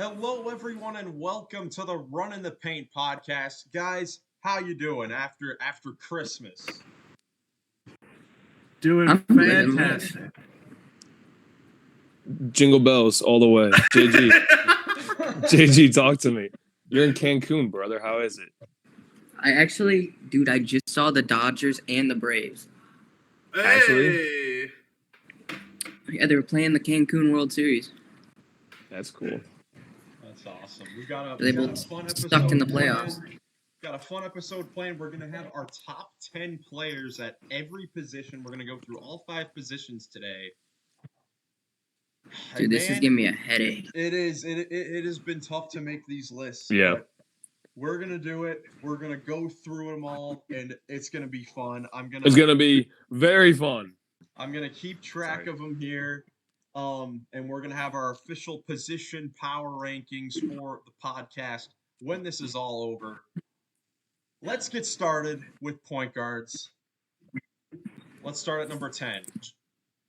Hello, everyone, and welcome to the Run in the Paint podcast, guys. How you doing after Christmas? Doing fantastic. Jingle bells all the way. JG, talk to me. You're in Cancun, brother. How is it? I just saw the Dodgers and the Braves. Hey. Actually? Yeah, they were playing the Cancun World Series. That's cool. That's awesome. We got They a both fun episode stuck in the playoffs. Got a fun episode planned. We're going to have our top 10 players at every position. We're going to go through all 5 positions today. Dude, this is giving me a headache. It is. It has been tough to make these lists. Yeah. We're going to do it. We're going to go through them all, and it's going to be fun. It's going to be very fun. I'm going to keep track of them here. And we're going to have our official position power rankings for the podcast when this is all over. Let's get started with point guards. Let's start at number 10.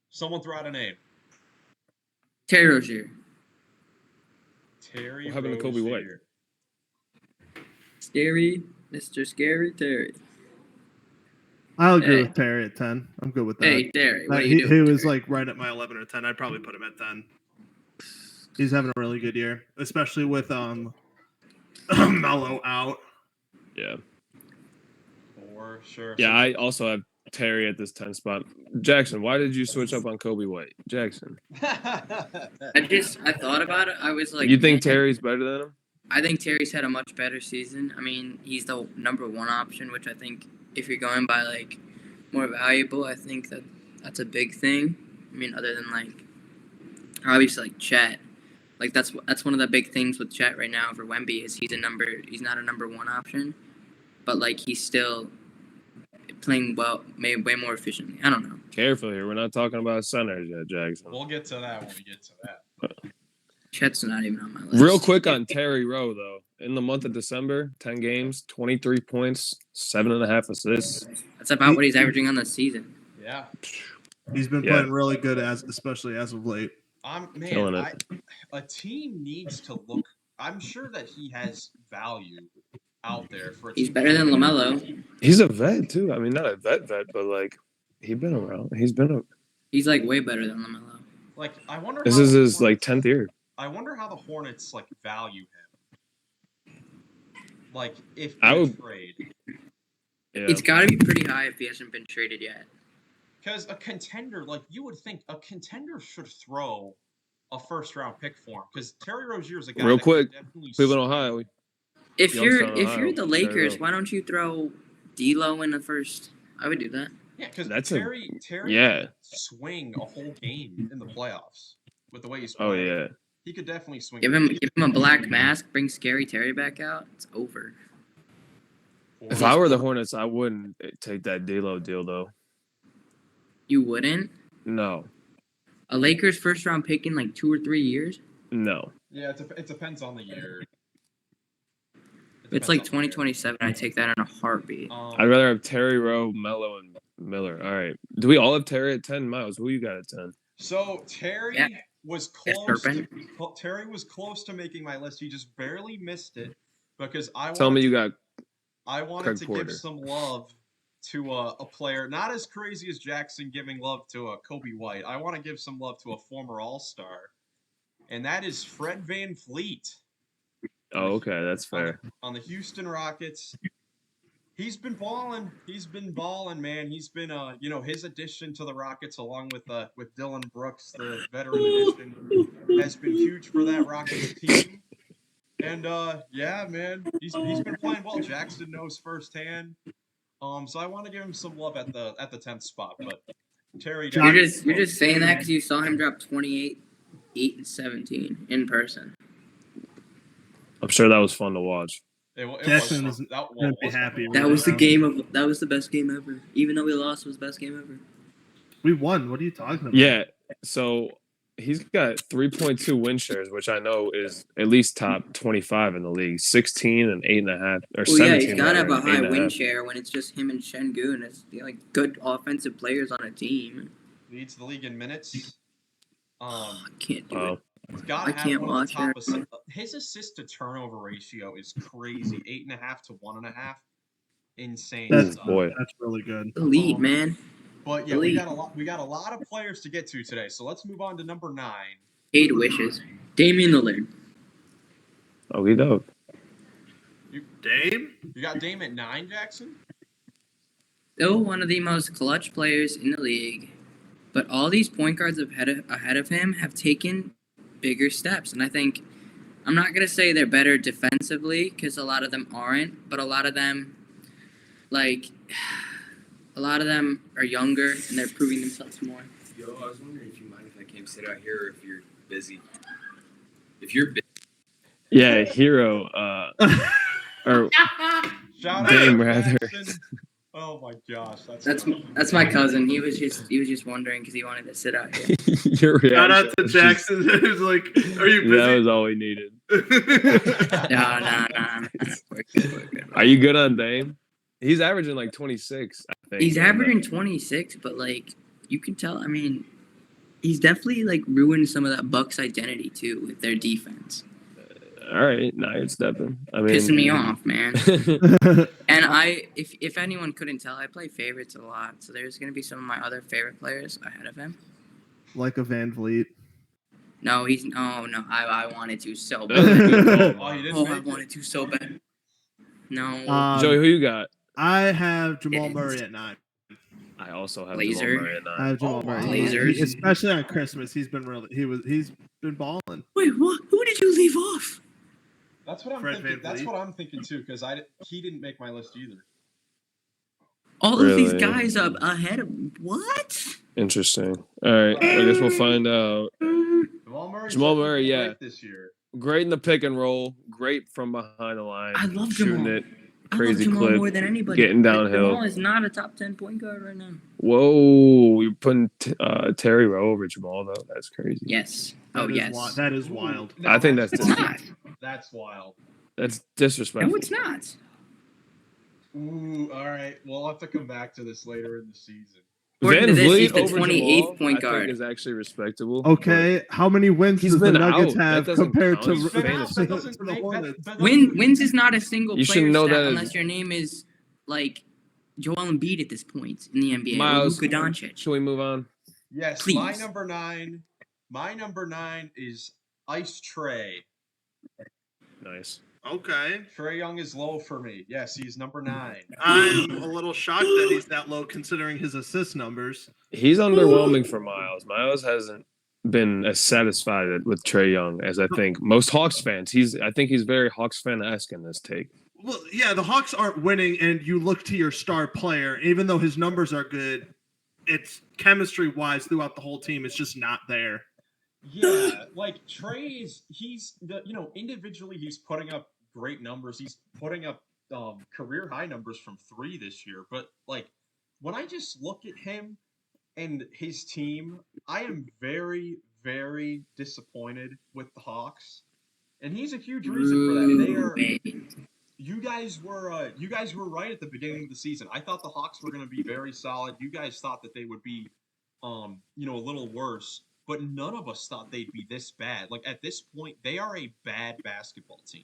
Someone throw out a name. Terry Rozier. Terry What happened to Kobe White? Scary, Mr. Scary Terry. I'll agree with Terry at 10. I'm good with that. Hey, Terry, what are you He doing? was like right at my 11 or 10. I'd probably put him at 10. He's having a really good year, especially with Melo out. Yeah. For sure. Yeah, I also have Terry at this 10 spot. Jackson, why did you switch up on Kobe White? Jackson. I thought about it. I was like, You think Terry's better than him? I think Terry's had a much better season. I mean, he's the number one option, which I think if you're going by like more valuable, I think that's a big thing. I mean, other than like obviously like Chet, like that's one of the big things with Chet right now for Wemby is he's not a number one option, but like he's still playing well, way more efficiently. I don't know. Careful here. We're not talking about centers yet, Jackson. We'll get to that when we get to that. Chet's not even on my list. Real quick on Terry Rowe, though. In the month of December, 10 games, 23 points, 7.5 assists. That's about what he's averaging on the season. Yeah. He's been playing really good, especially as of late. A team needs to look. I'm sure that he has value out there for. He's better than LaMelo. He's a vet too. I mean, not a vet, but like he's been around. He's like way better than LaMelo. Like I wonder. This is his like 10th year. I wonder how the Hornets like value him. Like if I would trade. Yeah. It's got to be pretty high if he hasn't been traded yet. Because a contender, like you would think, a contender should throw a first-round pick for him. Because Terry Rozier is a guy. Real quick, definitely Cleveland, Ohio. If you're the Lakers, why don't you throw D'Lo in the first? I would do that. Yeah, because Terry swing a whole game in the playoffs with the way he's playing. Oh yeah. He could definitely swing. Give him a black mask. Bring Scary Terry back out. It's over. If I were the Hornets, I wouldn't take that D'Lo deal though. You wouldn't? No. A Lakers first round pick in like 2 or 3 years? No. Yeah, it depends on the year. It's like 2027. I take that in a heartbeat. I'd rather have Terry Rowe, Melo, and Miller. All right. Do we all have Terry at 10? Miles, who you got at 10? So Terry was close. Terry was close to making my list. He just barely missed it because I wanted to give some love to a player not as crazy as Jackson giving love to a Kobe White. I want to give some love to a former All-Star, and that is Fred VanVleet. Oh, okay, that's fair. On the Houston Rockets. He's been balling. Man. He's been, his addition to the Rockets along with Dylan Brooks, the veteran addition, has been huge for that Rockets team. And man, he's been playing well. Jackson knows firsthand. So I want to give him some love at the 10th spot. But Terry, you're just saying that because you saw him drop 28, 8, and 17 in person. I'm sure that was fun to watch. Jackson was gonna be happy. That was the best game ever. Even though we lost, it was the best game ever. We won. What are you talking about? Yeah. So he's got 3.2 win shares, which I know is at least top 25 in the league. 16 and 8.5 or 17. Yeah, he's got to have a high win share when it's just him and Şengün. It's like good offensive players on a team. Leads the league in minutes. I can't do it. He's got I to have can't one of watch the top it. assists. His assist to turnover ratio is crazy. 8.5 to 1.5. Insane That's stuff. boy. That's really good. Elite, man. But yeah, Elite. we got a lot of players to get to today. So let's move on to number 9. 8 wishes. Damian Lillard. Okay, dope. Dame? You got Dame at 9, Jackson? Still one of the most clutch players in the league. But all these point guards ahead of him have taken bigger steps. And I think, I'm not going to say they're better defensively, because a lot of them aren't. But a lot of them, are younger, and they're proving themselves more. Yo, I was wondering if you mind if I came sit out here or if you're busy. If you're busy. Yeah, Hero. Or Shout Dame, out rather. Jackson. Oh my gosh, That's my cousin. He was just wondering because he wanted to sit out here. Your reaction Shout out to was just- Jackson. Who's like, "Are you that busy?" was all we needed. No. We're good. Are you good on Dame? He's averaging like 26, I think. He's averaging 26, but you can tell. I mean, he's definitely ruined some of that Bucks identity too with their defense. All right, now you're stepping. I mean, Pissing me off, man. And if anyone couldn't tell, I play favorites a lot. So there's gonna be some of my other favorite players ahead of him. Like a Van Vliet. No, no. I wanted to so bad. Oh, you didn't Oh, I make wanted to so bad. No. Joey, who you got? I have Jamal Murray at 9. I also have Blazer. Jamal Murray at I 9. have Jamal Oh, Murray. wow. Blazers. Especially on Christmas, he's been balling. Wait, what? Who did you leave off? That's what I'm Fred thinking. VanVleet. That's what I'm thinking too, because he didn't make my list either. All of these Really? guys up ahead of what? Interesting. All right, I guess we'll find out. Jamal Murray, yeah. great this year. Great in the pick and roll. Great from behind the line. I love shooting Jamal. it. I love Crazy Jamal clip. more than anybody. Getting But downhill. Jamal is not a top 10 point guard right now. Whoa, you're putting Terry Rowe over Jamal though. That's crazy. Yes. Oh, That is yes. That is wild. I think that's It's not. That's wild. That's disrespectful. No, it's not. Ooh, all right. We'll have to come back to this later in the season. According to this, he's the over 28th Jamal, point I guard. think is actually respectable. Okay, how many wins He's does the been Nuggets out. That have doesn't compared count. to He's been out. That doesn't to the make Hornets? that Wins is not a single You player should know stat that as- unless your name is Joel Embiid at this point in the NBA. Miles, Or Luka Doncic. Should we move on? Yes, Please. my number 9 is Ice Trey. Nice. Okay. Trey Young is low for me. Yes, he's number 9. I'm a little shocked that he's that low considering his assist numbers. He's underwhelming for Miles. Miles hasn't been as satisfied with Trey Young as I think most Hawks fans. I think he's very Hawks fan-esque in this take. Well, yeah, the Hawks aren't winning, and you look to your star player, even though his numbers are good, it's chemistry-wise throughout the whole team, it's just not there. Yeah, Trey individually he's putting up great numbers. He's putting up career high numbers from 3 this year. But when I just look at him and his team, I am very, very disappointed with the Hawks. And he's a huge reason for that. You guys were right at the beginning of the season. I thought the Hawks were going to be very solid. You guys thought that they would be a little worse. But none of us thought they'd be this bad. At this point, they are a bad basketball team.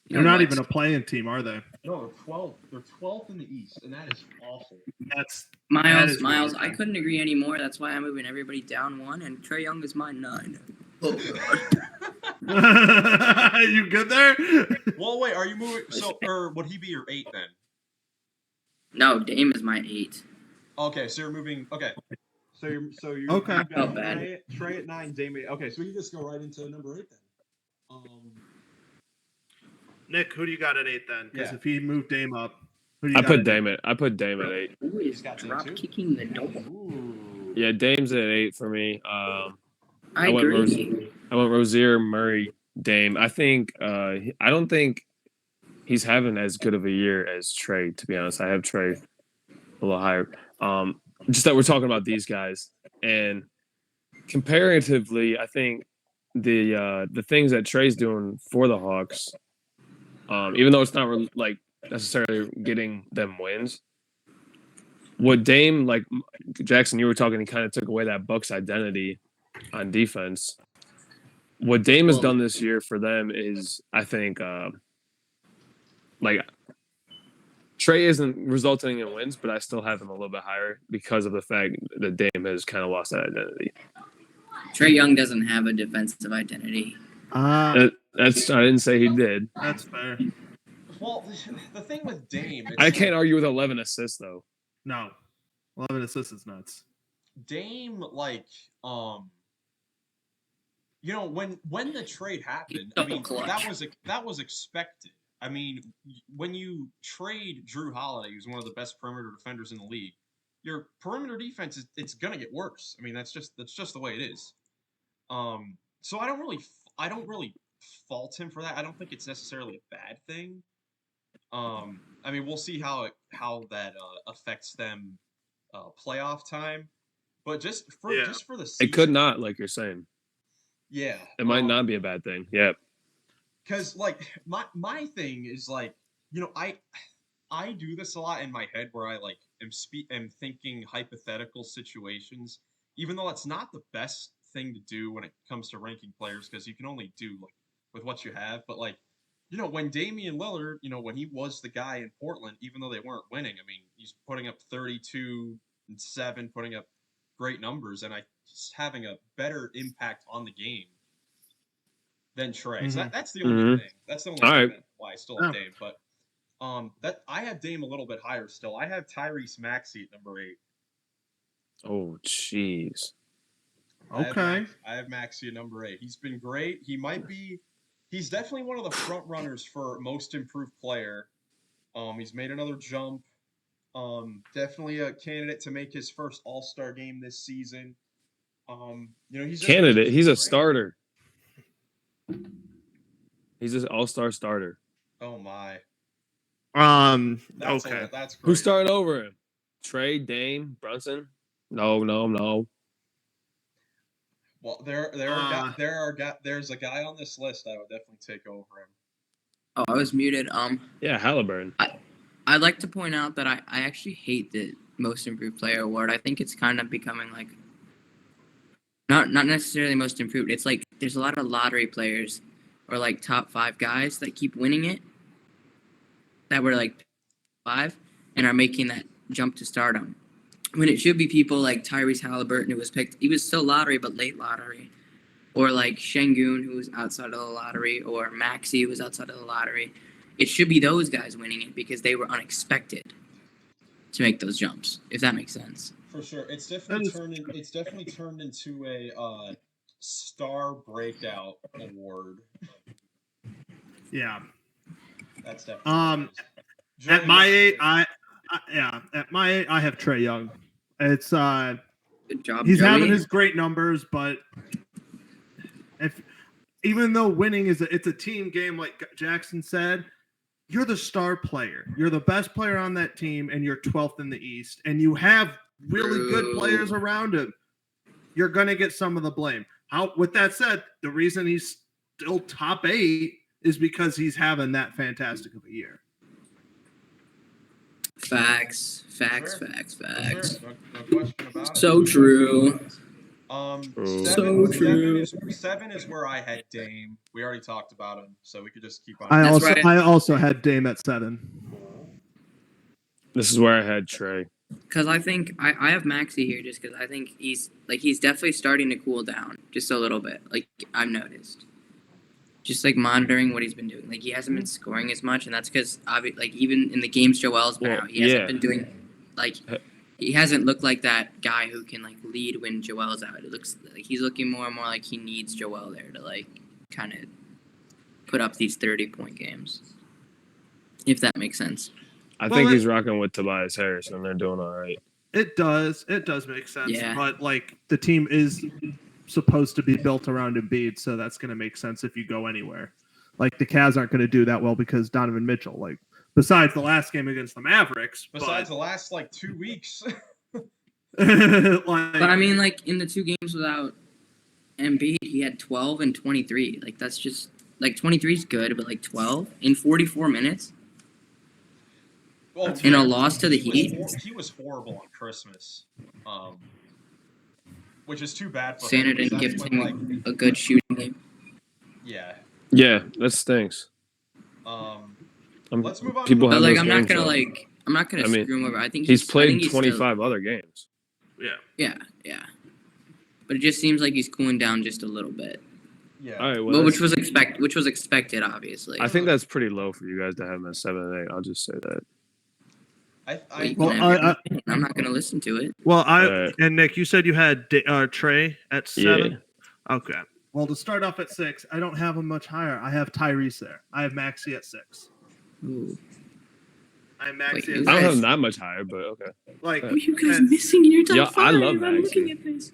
They're not even a playing team, are they? No, they're 12th. They're 12th in the East, and that is awful. That is Miles, really I bad. couldn't agree anymore. That's why I'm moving everybody down 1, and Trey Young is my 9. You good there? Well, wait, are you moving? Or would he be your 8 then? No, Dame is my 8. Okay, so you're moving. Okay, so you're Okay. you've got Not bad. Trey at 9, Dame 8. Okay, so we can just go right into number 8 then. Nick, who do you got at 8 then? Because Yeah. if he moved Dame up, who do you I got put at Dame at 8. Who is got Dame drop too? kicking the door? Ooh. Yeah, Dame's at 8 for me. I went agree. I went Rozier, Murray, Dame. I think I don't think he's having as good of a year as Trey, to be honest. I have Trey a little higher. Just that we're talking about these guys. And comparatively, I think the things that Trey's doing for the Hawks, even though it's not necessarily getting them wins, what Dame, Jackson, you were talking, he kind of took away that Bucks identity on defense. what Dame has Well- done this year for them is, I think, like Trey isn't resulting in wins, but I still have him a little bit higher because of the fact that Dame has kind of lost that identity. Trey Young doesn't have a defensive identity. That's I didn't say he did. That's fair. Well, the thing with Dame, it's I can't like, argue with 11 assists though. No. 11 assists is nuts. Dame, like, when the trade happened, I mean, Clutch. that was expected. I mean, when you trade Drew Holiday, who's one of the best perimeter defenders in the league, your perimeter defense it's gonna get worse. I mean, that's just the way it is. So I don't really fault him for that. I don't think it's necessarily a bad thing. I mean, we'll see how that affects them playoff time, but just for the season, It could not, like you're saying. yeah, It might not be a bad thing. Yeah. Because like my thing is like, I do this a lot in my head where I like am thinking hypothetical situations, even though it's not the best thing to do when it comes to ranking players because you can only do like with what you have. But like, when Damian Lillard, when he was the guy in Portland, even though they weren't winning, I mean, he's putting up 32 and 7, putting up great numbers, and he's having a better impact on the game than Trey. Mm-hmm. So that's the only thing. That's the only thing why I still have Dame. But that I have Dame a little bit higher still. I have Tyrese Maxey at number 8. Oh, jeez. Okay. I have Maxey at number 8. He's been great. He's definitely one of the front runners for most improved player. He's made another jump. Definitely a candidate to make his first All-Star game this season. He's Candidate. He's a great. starter. He's an all-star starter. Oh my. Okay. That's great. Who's starting over him? Trey, Dame, Brunson? No. Well, there's a guy on this list I would definitely take over him. Oh, I was muted. Yeah, Halliburton. I'd like to point out that I actually hate the most improved player award. I think it's kind of becoming like not necessarily most improved. It's like there's a lot of lottery players or like top 5 guys that keep winning it that were like 5 and are making that jump to stardom. When it should be people like Tyrese Halliburton, who was picked, he was still lottery, but late lottery. Or like Şengün, who was outside of the lottery, or Maxey, who was outside of the lottery. It should be those guys winning it because they were unexpected to make those jumps, if that makes sense. For sure. It's definitely turned into a star breakout award. Yeah. That's definitely at my 8, at my 8 I have Trey Young. It's Good job, he's Joey. having his great numbers, but even though winning it's a team game, like Jackson said, you're the star player. You're the best player on that team, and you're 12th in the East, and you have really good players around him. You're going to get some of the blame. With that said, the reason he's still top 8 is because he's having that fantastic of a year. Facts. Sure. No question about it. So true. Seven, So true. 7 is where I had Dame. We already talked about him, so we could just keep on. I also had Dame at 7. This is where I had Trey. Because I think I have Maxey here just because I think he's definitely starting to cool down just a little bit. Like, I've noticed. Just, like, monitoring what he's been doing. Like, he hasn't been scoring as much, and that's because, like, even in the games Joel's been out, he hasn't been doing, like, he hasn't looked like that guy who can, like, lead when Joel's out. It looks like he's looking more and more like he needs Joel there to, like, kind of put up these 30-point games. If that makes sense. I think he's rocking with Tobias Harris, and they're doing all right. It does make sense. Yeah. But, like, the team is supposed to be built around Embiid, so that's going to make sense if you go anywhere. Like, the Cavs aren't going to do that well because Donovan Mitchell, like, besides the last game against the Mavericks. Besides the last, like, 2 weeks. But I mean, like, in the 2 games without Embiid, he had 12 and 23. Like, that's just, like, 23 is good, but, like, 12 in 44 minutes? Well, in a loss to the Heat? He was horrible on Christmas. Which is too bad for Santa him. didn't give him a good shooting game. Yeah. Yeah, that stinks. Let's move on. People to have But like, those I'm not games, gonna though. like, I'm not gonna I mean, screw him over. I think He's I played think he's 25 other games. Yeah. But it just seems like he's cooling down just a little bit. Yeah. All right, well, Well, which was expected, obviously. I think that's pretty low for you guys to have him at 7 and 8. I'll just say that. Well, you I, can have your opinion. I'm not gonna listen to it. Well, Uh, and Nick, you said you had Trey at 7. Yeah. Okay. Well, to start off at 6, I don't have him much higher. I have Tyrese there. I have Maxey at 6. Ooh. I have Maxey Wait, at you 6. I don't have guys- him that much higher, but okay. Like, What are you guys missing in your top Yeah, I 5? love I'm Maxey. looking at this.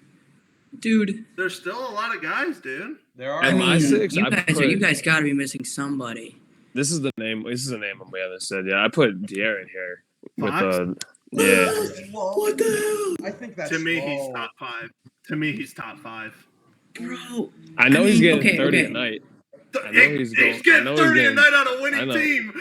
Dude. there's still a lot of guys, dude. there are. At I my mean, 6, you I guys, put- you guys gotta be missing somebody. This is the name. This is a name we haven't said. Yeah, I put De'Aaron here. With Fox? yeah. What the hell? I think that's To me, he's low. top 5. To me, he's top 5. Bro. I know he's mean, getting okay, 30 okay. a night. I know he's going. I getting know 30 he's a getting. night on a I winning know. team.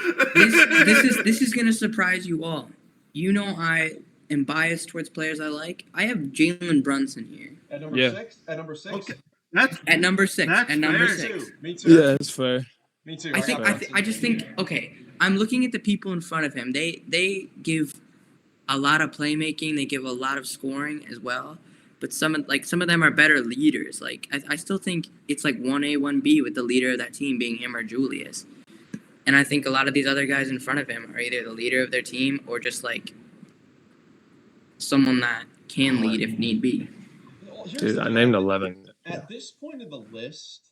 This is gonna surprise you all. You know I am biased towards players I like. I have Jalen Brunson here At number Yeah. 6. At number 6. Okay. That's at number 6. That's At number fair. 6. Me too. Yeah, it's fair. Me too. I think got Brunson. I just think okay. I'm looking at the people in front of him. They give a lot of playmaking. They give a lot of scoring as well. But some of them are better leaders. Like I still think it's like 1A 1B with the leader of that team being him or Julius. And I think a lot of these other guys in front of him are either the leader of their team or just like someone that can lead if need be. Well, here's Dude, the I thing. named 11. At this point in the list,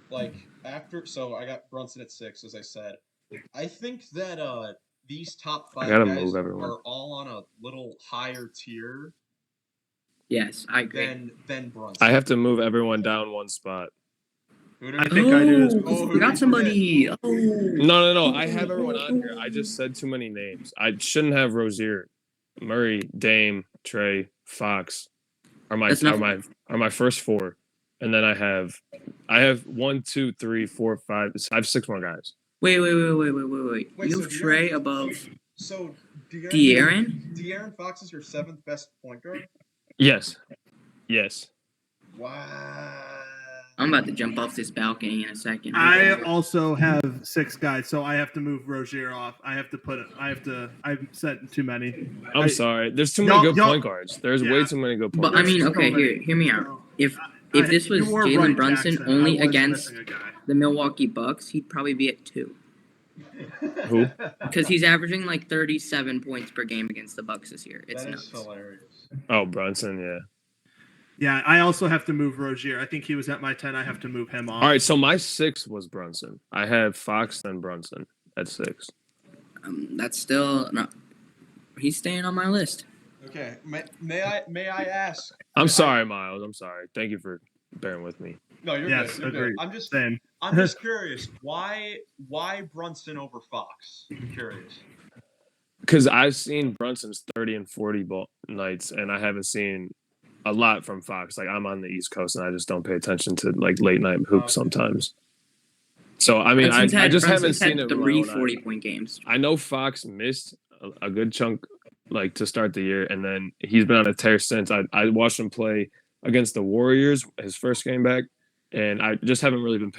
like after, so I got Brunson at 6, as I said. I think that these top 5 gotta guys move everyone. are all on a little higher tier Yes, I agree. than Brunson. I have to move everyone down one spot. Who do I we- think I do as Oh, well. who We did got we somebody. Oh. No. I have everyone on here. I just said too many names. I shouldn't have Rozier, Murray, Dame, Trey, Fox. Are my That's not- are my first 4, and then I have 1, 2, 3, 4, 5. I have 6 more guys. Wait. Wait, You so have Trey De'Aaron- above So De'Aaron? De'Aaron Fox is your 7th best point guard? Yes. Wow. I'm about to jump off this balcony in a second. I also have 6 guys, so I have to move Rozier off. I've set too many. I'm sorry. There's too many Y'all- good y'all- point guards. There's Yeah. way too many good point But I guards. mean, so okay, many. hear me out. If I- this was you were Jalen right, Brunson Jackson. only I was against missing a guy. the Milwaukee Bucks, he'd probably be at 2 Who? because he's averaging like 37 points per game against the Bucks this year. It's That is nuts. hilarious. Oh, Brunson. Yeah. Yeah, I also have to move Rozier. I think he was at my 10. I have to move him off. All right. So my 6 was Brunson. I have Fox then Brunson at 6. That's still no. He's staying on my list. Okay. May I ask? I'm sorry, Miles. I'm sorry. Thank you for bearing with me. No, you're Yes, good. You're agreed. good. Same. I'm just curious. Why Brunson over Fox? I'm curious. Because I've seen Brunson's 30 and 40 nights, and I haven't seen a lot from Fox. Like, I'm on the East Coast, and I just don't pay attention to like late night hoops Okay. sometimes. So I mean, I just haven't seen it. with my Three own eyes. 40-point games. I know Fox missed a good chunk, like to start the year, and then he's been on a tear since. I watched him play against the Warriors his first game back, and I just haven't really been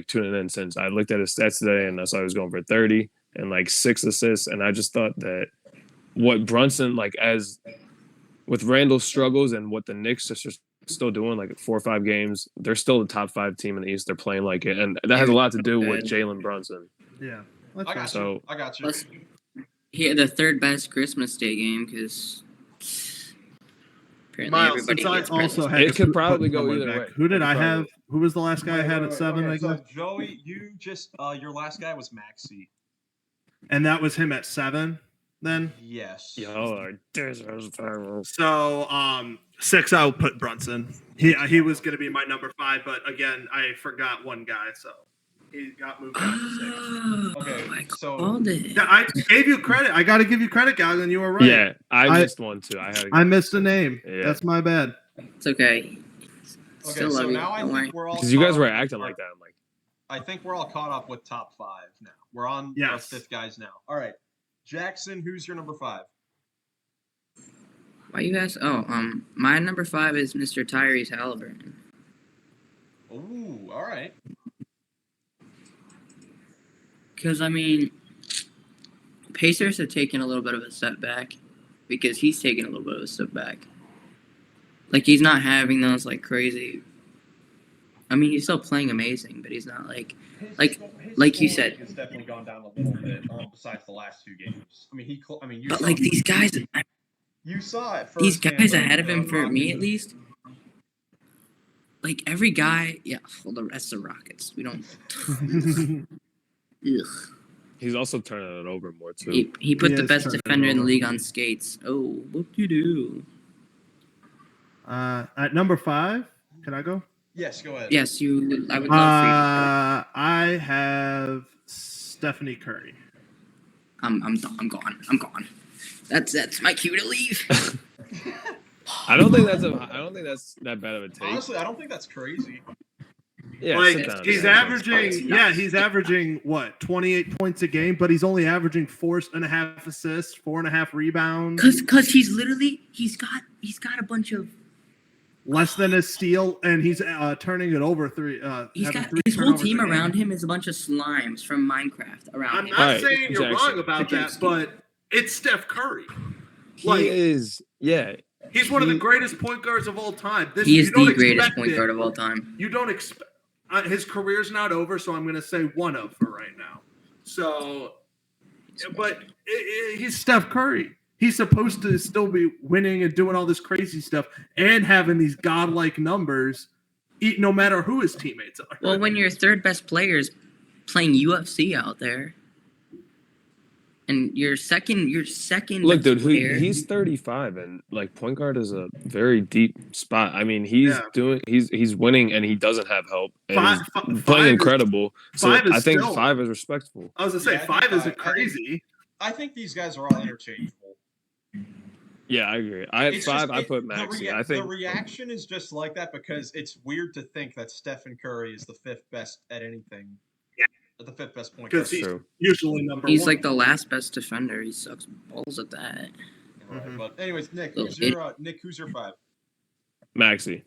tuning in since. I looked at his stats today, and I saw he was going for 30 and like 6 assists, and I just thought that what Brunson as with Randall's struggles and what the Knicks are still doing, like 4 or 5 games, they're still the top 5 team in the East. They're playing like it, and that has a lot to do with Jalen Brunson. Yeah. I got you. So- I got you. Plus, he had the 3rd best Christmas Day game because apparently Miles, everybody since I gets also Christmas. had It to could put probably go someone either back. way. Who did It I could have? Who was the last guy I had at 7? I So guess? Joey, you just your last guy was Maxey. And that was him at 7 then? Yes. Y'all are disrespectful. So 6 I'll put Brunson. He was gonna be my number 5, but again, I forgot one guy, so he got moved down to 6. Oh, Okay, I so- called it. Yeah, I gave you credit. I gotta give you credit, Galen. You were right. Yeah, I missed one too. I missed a name. Yeah. That's my bad. It's okay. Okay, Still so love you. now I Don't worry. think we're all because you guys caught were up- acting like that. I'm like, I think we're all caught up with top 5 now. We're on our Yes. 5th guys now. All right. Jackson, who's your number 5? Why you guys? Oh, my number 5 is Mr. Tyrese Halliburton. Ooh, all right. Because, I mean, Pacers have taken a little bit of a step back because he's taken a little bit of a step back. Like, he's not having those, like, crazy... I mean, he's still playing amazing, but he's not, like you said. Has definitely gone down a little bit. Besides the last 2 games. I mean, you. But, saw like, these guys... You saw it. These guys ahead of him, for me at least... Like, every guy... Yeah, well, the rest of Rockets. We don't... Ugh. He's also turning it over more, too. He put the best defender in the league on skates. Oh, what do you do? At number 5, can I go? Yes, go ahead. Yes, I would love for you to. I have Stephanie Curry. I'm done. I'm gone. That's my cue to leave. I don't think that's that bad of a take. Honestly, I don't think that's crazy. Yeah, like he's averaging what, 28 points a game, but he's only averaging 4.5 assists, 4.5 rebounds. Because he's got a bunch of less than a steal, and he's turning it over 3. He's got his whole team around him is a bunch of slimes from Minecraft around him. I'm not saying you're wrong about that, but it's Steph Curry. He is, yeah. He's one of the greatest point guards of all time. He is the greatest point guard of all time. You don't expect his career's not over, so I'm going to say one of for right now. So, but he's Steph Curry. He's supposed to still be winning and doing all this crazy stuff and having these godlike numbers, no matter who his teammates are. Well, when your third best player is playing UFC out there, and your second. Look, dude, he's 35, and like point guard is a very deep spot. I mean, he's winning, and he doesn't have help. And he's playing incredible. So I think 5 is respectable. I was gonna say 5 isn't crazy. I think these guys are all interchangeable. Yeah, I agree. I had 5. I put Maxey. I think the reaction is just like that because it's weird to think that Stephen Curry is the 5th best at anything. The 5th best point guard. Because he's usually number 1. He's like the last best defender. He sucks balls at that. Right, but anyways, Nick, who's your 5? Maxey.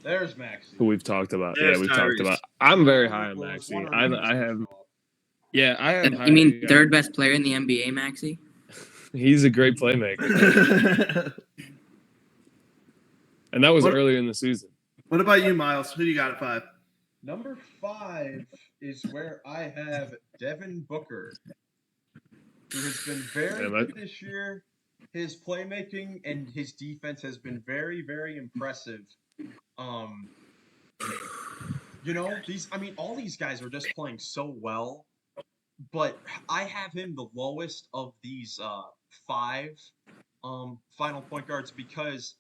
There's Maxey. Who we've talked about. We've talked about. I'm very high on Maxey. I have. You mean third best player in the NBA, Maxey? He's a great playmaker. And that was earlier in the season. What about you, Miles? Who do you got at 5? Number 5 is where I have Devin Booker, who has been very good this year. His playmaking and his defense has been very, very impressive. All these guys are just playing so well, but I have him the lowest of these 5 final point guards because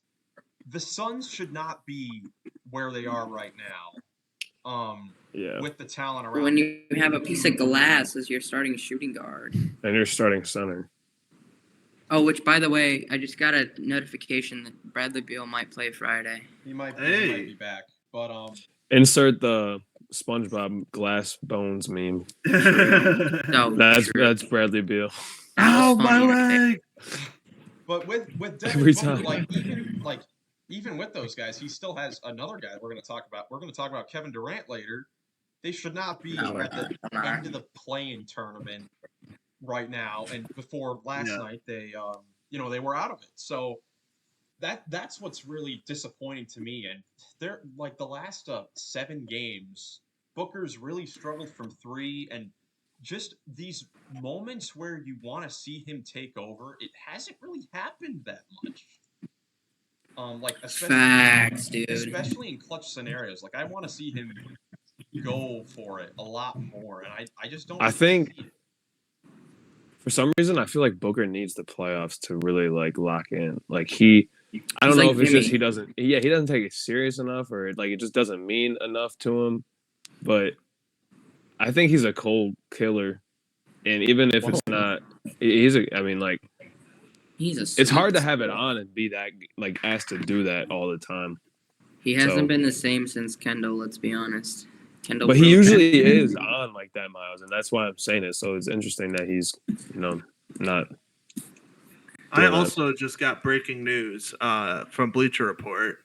the Suns should not be where they are right now. With the talent around. When you have a piece of glass as your starting shooting guard. And your starting center. Oh, which, by the way, I just got a notification that Bradley Beal might play Friday. He might be back. But insert the SpongeBob glass bones meme. No, that's Bradley Beal. Ow, my leg! But with Devin Booker, even with those guys, he still has another guy we're going to talk about. We're going to talk about Kevin Durant later. They should not be at the end of the play-in tournament right now. And before last night, they were out of it. So that's what's really disappointing to me. And they're like the last 7 games, Booker's really struggled from 3, and just these moments where you want to see him take over, it hasn't really happened that much. Especially in clutch scenarios. Like I want to see him go for it a lot more, and I just don't. I think for some reason I feel like Booker needs the playoffs to really lock in. Like I don't know if it's just he doesn't take it serious enough, or it just doesn't mean enough to him. But I think he's a cold killer, and even if it's not, it's hard to have it on and be that asked to do that all the time. He hasn't been the same since Kendall. Let's be honest. But he usually is on like that, Miles, and that's why I'm saying it. So it's interesting that he's not. I also just got breaking news from Bleacher Report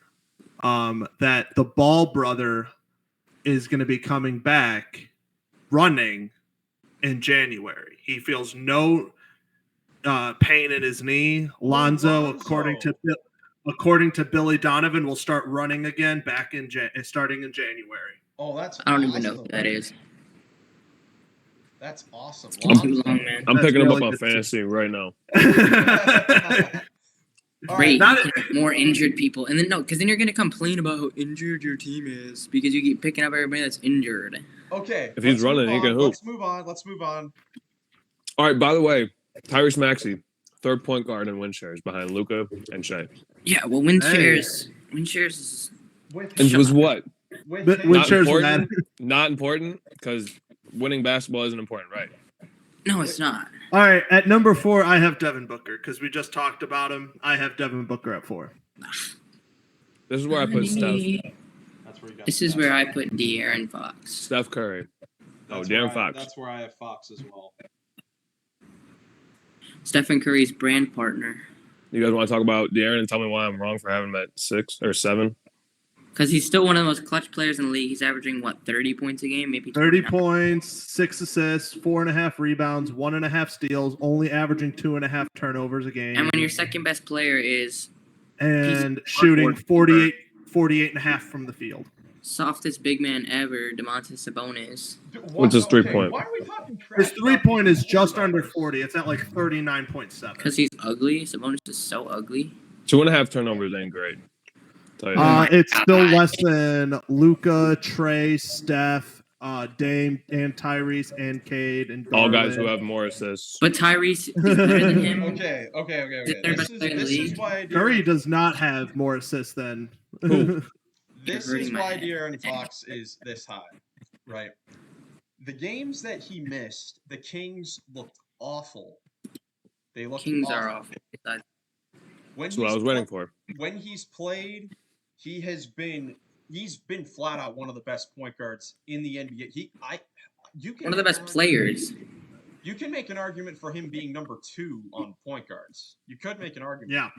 that the Ball brother is going to be coming back running in January. He feels no pain in his knee. Lonzo, according to Billy Donovan, will start running again starting in January. Oh, that's I don't even awesome. know who that is. That's awesome. It's too long, man. I'm That's picking him really up on good fantasy right now. All Great, right. you can have more injured people, and then because then you're gonna complain about how injured your team is because you keep picking up everybody that's injured. Okay. If he's let's running, move he can on. hoop. Let's move on. All right. By the way, Tyrese Maxey, third point guard in win shares behind Luka and Shea. Yeah, well, win shares is With, And was what? with Win him- Not shares important. Not important because winning basketball isn't important, right? no, it's not. All right, at number 4, I have Devin Booker because we just talked about him. I have Devin Booker at 4. This is where I put Steph. That's where you got This is Steph. where I put De'Aaron Fox. Steph Curry. That's De'Aaron where Fox. That's where I have Fox as well. Stephen Curry's brand partner. You guys want to talk about De'Aaron and tell me why I'm wrong for having him at 6 or 7? Because he's still one of the most clutch players in the league. He's averaging, 30 points a game? Maybe 30 29. points, 6 assists, 4.5 rebounds, 1.5 steals, only averaging 2.5 turnovers a game. And when your second best player is and shooting 48.5 from the field. softest big man ever, Domantas Sabonis. What's his 3-point? Why are we talking crap? His 3-point is just under 40. It's at like 39.7. Because he's ugly. Sabonis is so ugly. 2.5 turnovers ain't great. Tell you that. It's still less than Luka, Trey, Steph, Dame, and Tyrese, and Cade, and All Garland. guys who have more assists. But Tyrese is better than him. Okay. Is their best player in the This is league? why Curry does not have more assists than. Who? This You're is hurting my why head. De'Aaron Fox is this high, right? The games that he missed, the Kings looked awful. They looked Kings awful. are awful. Besides- When That's what I was waiting for. When he's played, he's been flat out one of the best point guards in the NBA. One of the best players. You can make an argument for him being number 2 on point guards. You could make an argument. Yeah.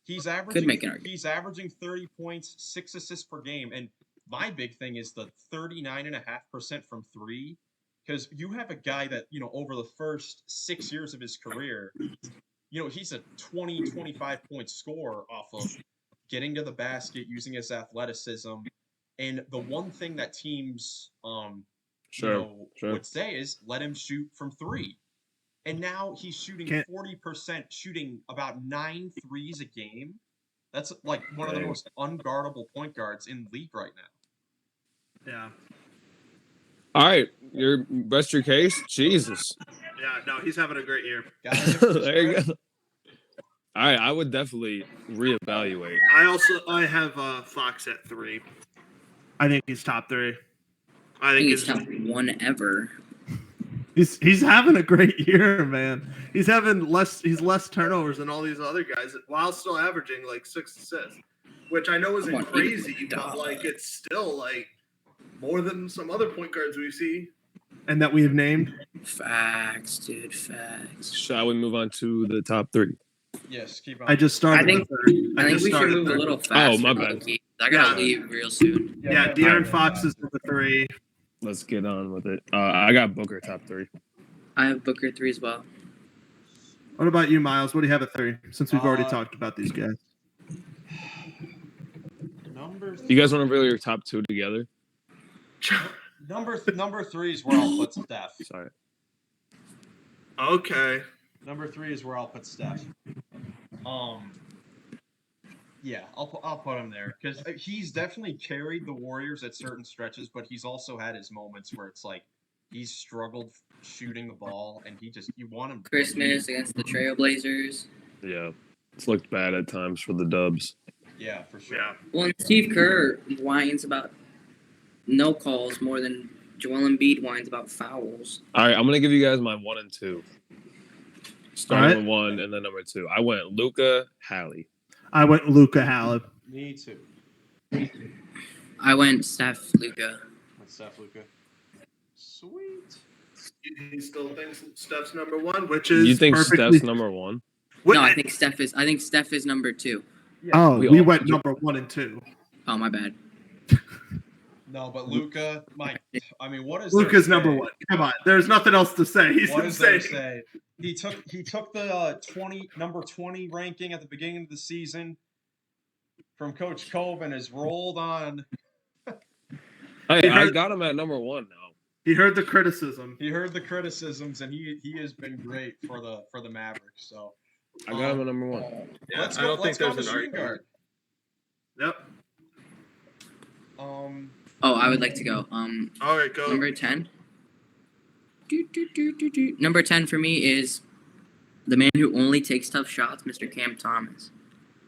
He's averaging make an argument. He's averaging 30 points, 6 assists per game, and my big thing is the 39.5% from 3. Because you have a guy that, over the first 6 years of his career, he's a 20, 25 point scorer off of getting to the basket, using his athleticism. And the one thing that teams would say is let him shoot from 3. And now he's shooting 40%, shooting about 9 threes a game. That's like one of the most unguardable point guards in the league right now. Yeah. All right. Rest your case? Jesus. Yeah, no, he's having a great year. There you go. All right. I would definitely reevaluate. I have Fox at 3. I think he's top 3. I think he's top 1 ever. He's having a great year, man. He's less turnovers than all these other guys while still averaging like 6 assists, which I know isn't crazy, but like it's still like more than some other point guards we see and that we have named. Facts, dude. Facts. Shall we move on to the top 3? Yes, keep on. I just started. I think we should move a little faster. Oh, my bad. I gotta leave real soon. Yeah, De'Aaron Fox is number 3. Let's get on with it. I got Booker top 3. I have Booker 3 as well. What about you, Miles? What do you have at 3? Since we've already talked about these guys. You guys want to really your top 2 together? Number 3 is where I'll put Steph. Sorry. Okay. Number 3 is where I'll put Steph. Yeah, I'll put him there because he's definitely carried the Warriors at certain stretches, but he's also had his moments where it's like he's struggled shooting the ball, and you want him. Christmas against the Trailblazers. Yeah, it's looked bad at times for the Dubs. Yeah, for sure. Yeah. Well, and Steve Kerr whines about no calls more than Joel Embiid whines about fouls. All right, I'm gonna give you guys my 1 and 2. Starting with 1 and then number 2. I went Luka, Hallie. I went Luka Halib. Me too. I went Steph, Luka. That's Steph, Luka. Sweet. He still thinks Steph's number 1, which is You think perfectly... Steph's number 1? No, I think Steph is number 2. Oh, We we all- went number 1 and 2. Oh, my bad. No, but Luka, what is Luka's there to number say? one. Come on, there's nothing else to say. He's What is there to insane. say? He took the number 20 ranking at the beginning of the season from Coach Cove and has rolled on. Hey, I got him at number 1 now. He heard the criticism. He heard the criticisms, and he has been great for the Mavericks. So I got him at number 1. Yeah, let's I go. don't Let's think go there's to an shooting argument. guard. Yep. Oh, I would like to go. All right, go. Number 10. Number 10 for me is the man who only takes tough shots, Mr. Cam Thomas,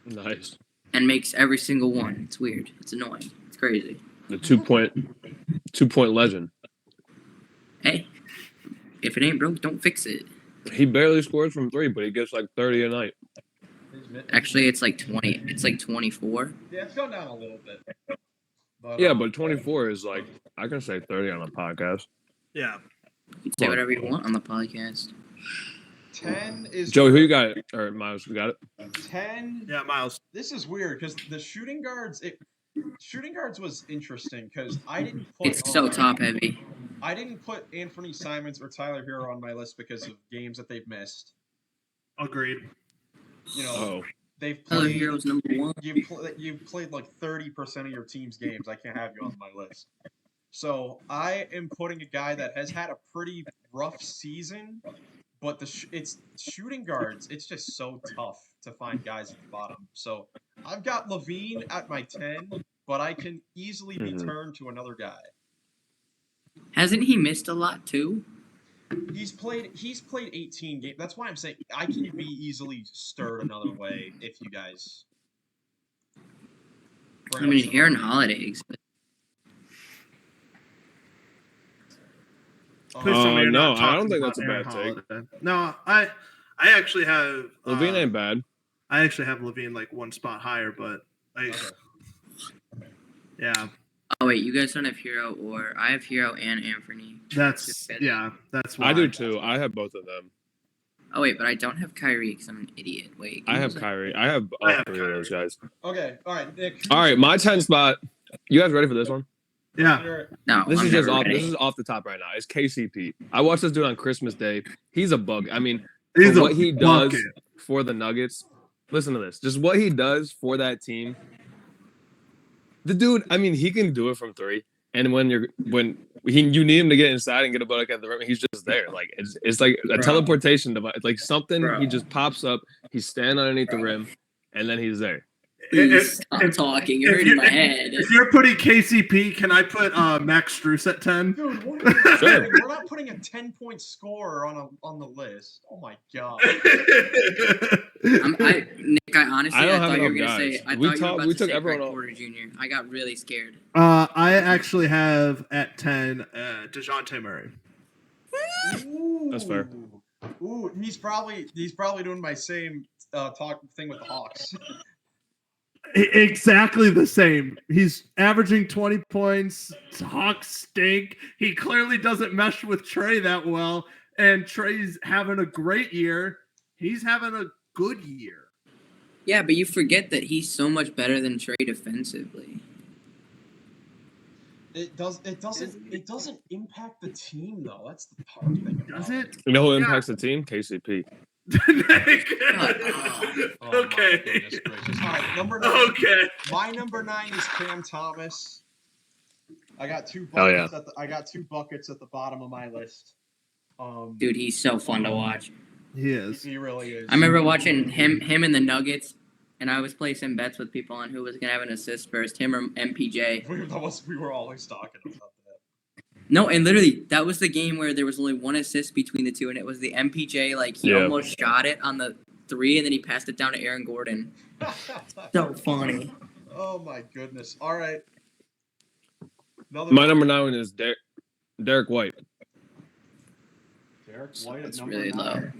Nice. and makes every single one. It's weird. It's annoying. It's crazy. The 2-point legend. Hey, if it ain't broke, don't fix it. He barely scores from 3, but he gets like 30 a night. Actually, it's like 20. It's like 24. Yeah, it's gone down a little bit. But, Yeah, but 24 is like, I can say 30 on a podcast. Yeah. You can say whatever you want on the podcast. 10 is Joey, who you got? Or Miles, you got it? 10. Yeah, Miles. This is weird because the shooting guards. Shooting guards was interesting because I didn't put. It's so top heavy. I didn't put Anthony Simons or Tyler Hero on my list because of games that they've missed. Agreed. You know, Oh. they've Tyler played. Hero's number 1. You've played like 30% of your team's games. I can't have you on my list. So I am putting a guy that has had a pretty rough season, but it's shooting guards. It's just so tough to find guys at the bottom. So I've got Levine at my 10, but I can easily be turned to another guy. Hasn't he missed a lot too? He's played 18 games. That's why I'm saying I can be easily stirred another way if you guys. I mean, Aaron Holiday. Please tell me you're No, not I don't talking think about that's a Aaron bad take. Holiday. No, I actually have Levine ain't bad. I actually have Levine like one spot higher, but yeah, Oh wait, you guys don't have Hero, or I have Hero and Anthony. that's why I do too. I have both of them. Oh wait, but I don't have Kyrie because I'm an idiot. Wait. I have Kyrie. I have all 3 of those guys. Okay, all right, Nick. All right, my 10 spot. You guys ready for this one? Yeah. No, This I'm is just never off. ready. This is off the top right now. It's KCP. I watched this dude on Christmas Day. He's a bug. I mean, He's for what he does bucket. for the Nuggets. Listen to this. Just what he does for that team. The dude. I mean, he can do it from 3. And when you need him to get inside and get a bucket at the rim, he's just there. Like it's like a teleportation device. Like something. He just pops up. He's standing underneath the rim, and then he's there. Stop talking. You're hurting my head. If you're putting KCP, can I put Max Strus at 10? Dude, what are you Sure. doing? We're not putting a 10-point scorer on the list. Oh my god. Nick, I honestly, I I, don't thought have you were enough gonna guys. say. I We thought you were about we to took say everyone Greg off. Porter Jr. I got really scared. I actually have at 10 DeJounte Murray. That's fair. Ooh, he's probably doing my same thing with the Hawks. Exactly the same. He's averaging 20 points. Hawks stink. He clearly doesn't mesh with Trey that well. And Trey's having a great year. He's having a good year. Yeah, but you forget that he's so much better than Trey defensively. It doesn't impact the team though. That's the hard thing. Does about it? You know who impacts the team? KCP. Oh, Okay. my goodness gracious. All right, number 9. Okay. My number 9 is Cam Thomas. I got 2 Oh, yeah. buckets. I got 2 buckets at the bottom of my list. Dude, he's so fun to watch. He is. He really is. I remember watching him and the Nuggets, and I was placing bets with people on who was gonna have an assist first, him or MPJ. We were always talking about that. No, and literally that was the game where there was only one assist between the two, and it was the MPJ. Like he Yeah. almost shot it on the 3, and then he passed it down to Aaron Gordon. So funny. Oh my goodness! All right. My number 9 is Derek White, Derek White at That's number really 9. low.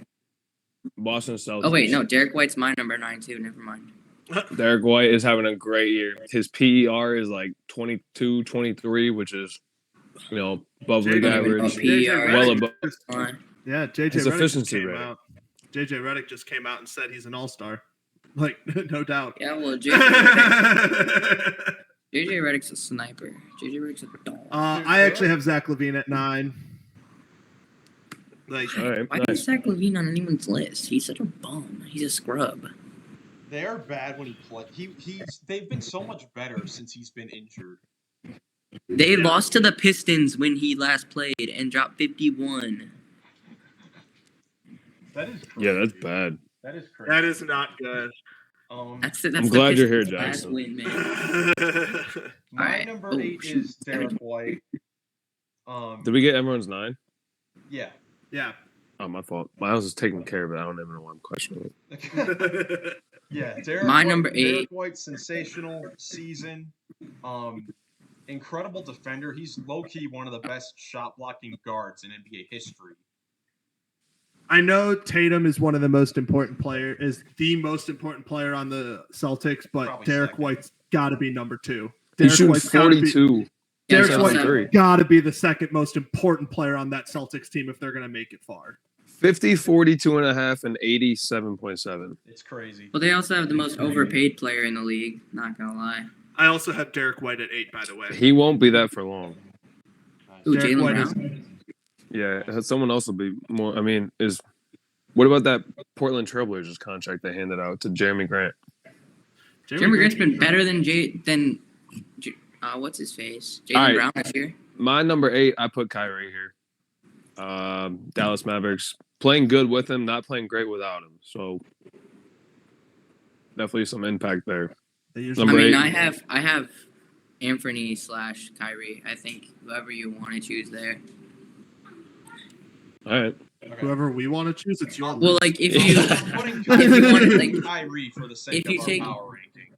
Boston Celtics. Oh wait, no, Derek White's my number 9 too. Never mind. Derek White is having a great year. His PER is like 22, 23, which is, above league JJ average. PER. Well above. Yeah, JJ His Redick efficiency just came rating. out. JJ Redick just came out and said he's an all-star. Like, no doubt. Yeah, well, JJ Redick's a sniper. JJ Redick's a dog. I actually have Zach LaVine at 9. Like, All right, Why nice. is Zach LaVine on anyone's list? He's such a bum. He's a scrub. They are bad when he plays. They've been so much better since he's been injured. They lost to the Pistons when he last played and dropped 51. That is crazy. Yeah, that's bad. That is crazy. that is not good. That's I'm the glad you're here, Pistons' last Jackson. win, man. My Alright. number Oh, 8 shoot. is Derek White. Did we get everyone's 9? Yeah. Yeah. Oh, my fault. Miles is taking care of it. I don't even know why I'm questioning it. Yeah, Derek My White, number Derek 8. White, sensational season. Incredible defender. He's low-key one of the best shot-blocking guards in NBA history. I know Tatum is one of the most important player, is the most important player on the Celtics, but Probably Derek second. White's got to be number 2. He Derek shoots White's gotta be- 42. Derek Yeah, White's 73. got to be the second most important player on that Celtics team if they're going to make it far. 50, 42.5, and 87.7. It's crazy. Well, they also have the most overpaid player in the league. Not gonna lie. I also have Derek White at 8, by the way. He won't be that for long. Ooh, Derek Jaylen White Brown. Yeah, someone else will be more. I mean, what about that Portland Trailblazers contract they handed out to Jeremy Grant? Jeremy Grant's been better than what's his face? Jaylen Alright. Brown this year. My number 8, I put Kyrie here. Dallas Mavericks playing good with him, not playing great without him. So definitely some impact there. Number 8. I have Anthony / Kyrie. I think whoever you want to choose there. All right. Okay. Whoever we want to choose, it's your Well, like if you I'm putting if you want to Kyrie, like Kyrie for the sake if you of take- our power ranking.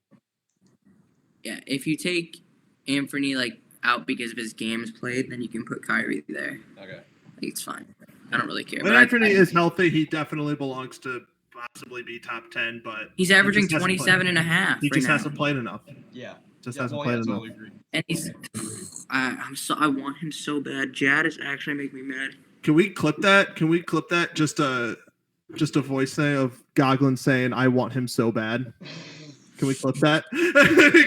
yeah, if you take Anthony like out because of his games played, then you can put Kyrie there. Okay. Like, it's fine. I don't really care. When But Anthony is healthy, he definitely belongs to possibly be top 10, but he's averaging he just hasn't 27 and a half. he right just now. hasn't played enough. Yeah. Just Yeah, hasn't well, played yeah, enough. totally agree. And he's I want him so bad. Jad is actually making me mad. Can we clip that? Can we clip that? Just a voice say of Goglin saying, "I want him so bad." Can we clip that?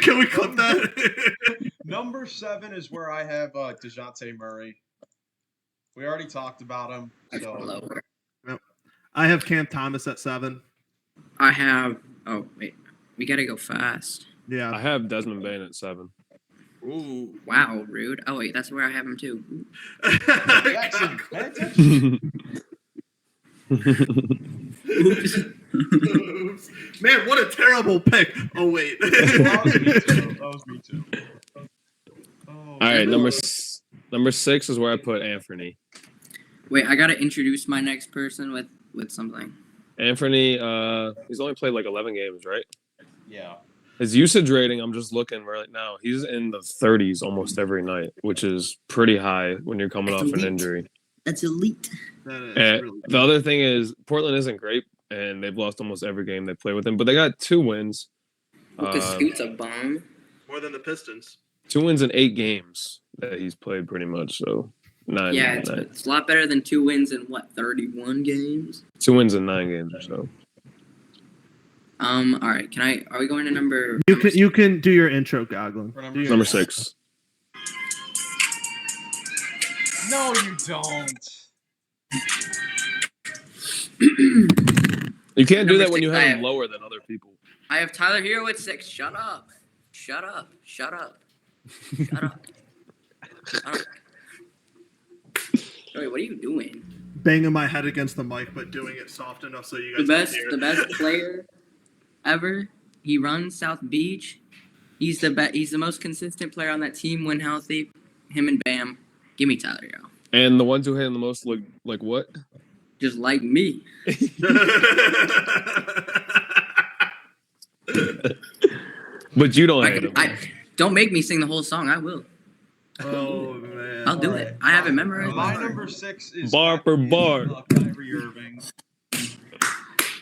Can we clip that? Number 7 is where I have DeJounte Murray. We already talked about him. That's So lower. I have Cam Thomas at 7. I have. Oh wait, we gotta go fast. I Yeah. have Desmond Bain at 7. Ooh. Wow, rude. Oh wait, that's where I have him too. Jackson, pay attention. Oops. Man, what a terrible pick. Oh wait. That was me too. Oh, All right, number 6 is where I put Anthony. Wait, I gotta introduce my next person with something. Anthony, he's only played like 11 games, right? yeah. His usage rating, I'm just looking right now. He's in the 30s almost every night, which is pretty high when you're coming That's off an elite. injury. That's elite. That is And really the other thing is Portland isn't great, and they've lost almost every game they play with him, but they got 2 wins. Lucas Scoot's a bum. more than the Pistons. 2 wins in 8 games that he's played pretty much. So 9. Yeah, it's a lot better than 2 wins in 31 games. 2 wins in 9 games or so. All right. Are we going to number? You can do your intro, Goglin. For Do your- Number 6. No, you don't. You can't do Number that when 6 you I have have- him lower than other people. I have Tyler Hero at 6. Shut up. Shut up. Shut up. Shut up. Shut up. Wait, what are you doing? Banging my head against the mic, but doing it soft enough so you guys can hear. The best player ever. He runs South Beach. He's the most consistent player on that team when healthy. Him and Bam. Give me Tyler Hero. And the ones who hit him the most look like what? Just like me. But you don't hate him. Don't make me sing the whole song. I will. Oh man. I'll do Alright. it. I have it memorized. My number 6 is Bar for bar. Kyrie Irving.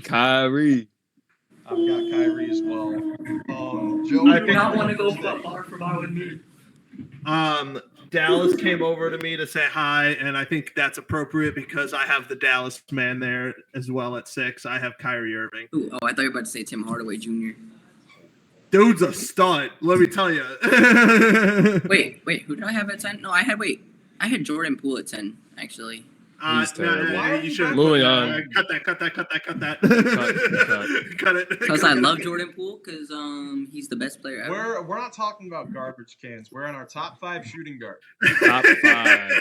Kyrie. I've got Kyrie as well. Joe. I do not want to go bar for bar with me. Dallas came over to me to say hi, and I think that's appropriate because I have the Dallas man there as well at 6. I have Kyrie Irving. Ooh, I thought you were about to say Tim Hardaway Jr. Dude's a stud. Let me tell you. Wait. Who did I have at 10? No, I had Jordan Poole at 10 actually. He's terrible. Why are you you should back Moving there? on. Cut that. Cut it. Because I love Jordan Poole because he's the best player ever. We're not talking about garbage cans. We're on our top 5 shooting guard. Top 5.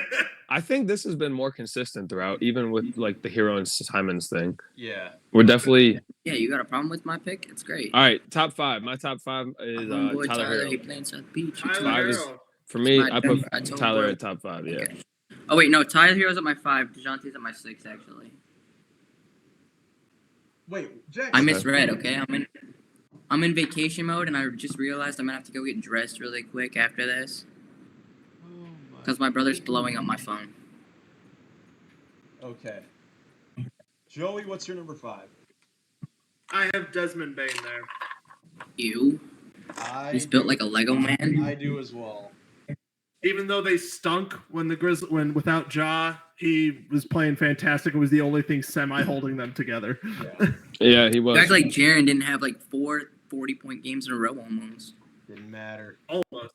I think this has been more consistent throughout, even with like the Hero and Simons thing. Yeah. We're definitely Yeah, you got a problem with my pick? It's great. all right. Top 5. My top 5 is My homeboy Tyler Tyler, Hero. he playing South Beach. Tyler Five is- Hero. For me, My I put Denver, I told Tyler bro. at top 5. Yeah. Okay. Oh wait, no, Tyler Hero's at my 5. DeJounte's at my 6 actually. Wait, Jackson. I misread. Okay, I'm in vacation mode, and I just realized I'm gonna have to go get dressed really quick after this Oh my. because my brother's blowing up my phone. Okay. Joey, what's your number 5? I have Desmond Bain there. Ew. He's built like a Lego man. I do as well. Even though they stunk when when without Ja, he was playing fantastic. It was the only thing semi-holding them together. Yeah. Yeah, he was. Act like Jaren didn't have like 4 40-point games in a row almost. Didn't matter. Almost.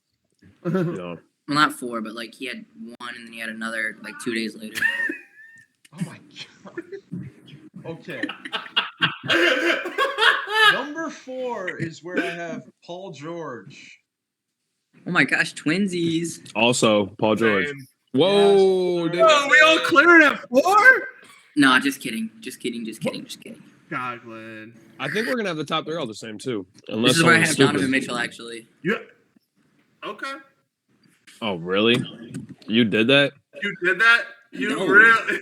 No. Well, not 4, but like he had 1, and then he had another like 2 days later. Oh my god. Okay. Number 4 is where I have Paul George. Oh my gosh, twinsies. Also, Paul George. Same. Whoa. Yes, dude. sir. Oh, we all cleared at 4? Nah, just kidding. Just kidding. Goglin. I think we're gonna have the top 3 all the same too. Unless This is where I someone's have stupid. Donovan Mitchell actually. Yeah. Okay. Oh, really? You did that? You did that? You No. really?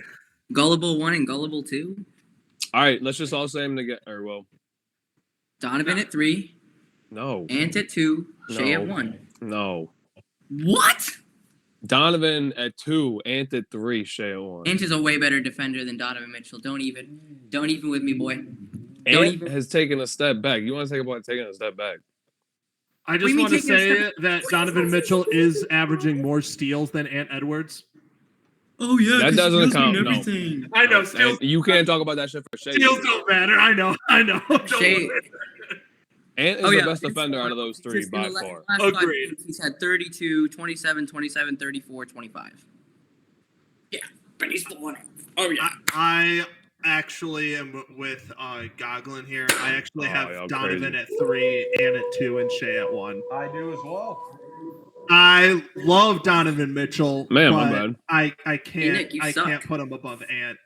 Gullible 1 and Gullible 2. All right, let's just all say them together. Or well, Donovan at 3. no, Ant at 2. Shea at No. 1. no. What? Donovan at 2, Ant at 3, Shea at 1. Ant is a way better defender than Donovan Mitchell. Don't even with me, boy. Don't Ant even. has taken a step back. You want to take about taking a step back? I What do just you mean want to taking a say step- that Donovan Mitchell is averaging more steals than Ant Edwards. Oh yeah, That 'cause doesn't steals count, mean no. everything. I know, And steals, you can't talk about that shit for Shea. steals don't matter. I know. Don't Shea, worry. Ant is oh, the yeah. best defender out of those 3 Just in by the far. last 5 Agreed. games, he's had 32, 27, 27, 34, 25. Yeah, but he's the one. Oh yeah. I actually am with Goglin here. I actually Oh, have y'all Donovan crazy. at 3, Ant at 2, and Shea at 1. I do as well. I love Donovan Mitchell. Man, my but bad. I can't Nick, you suck. can't put him above Ant.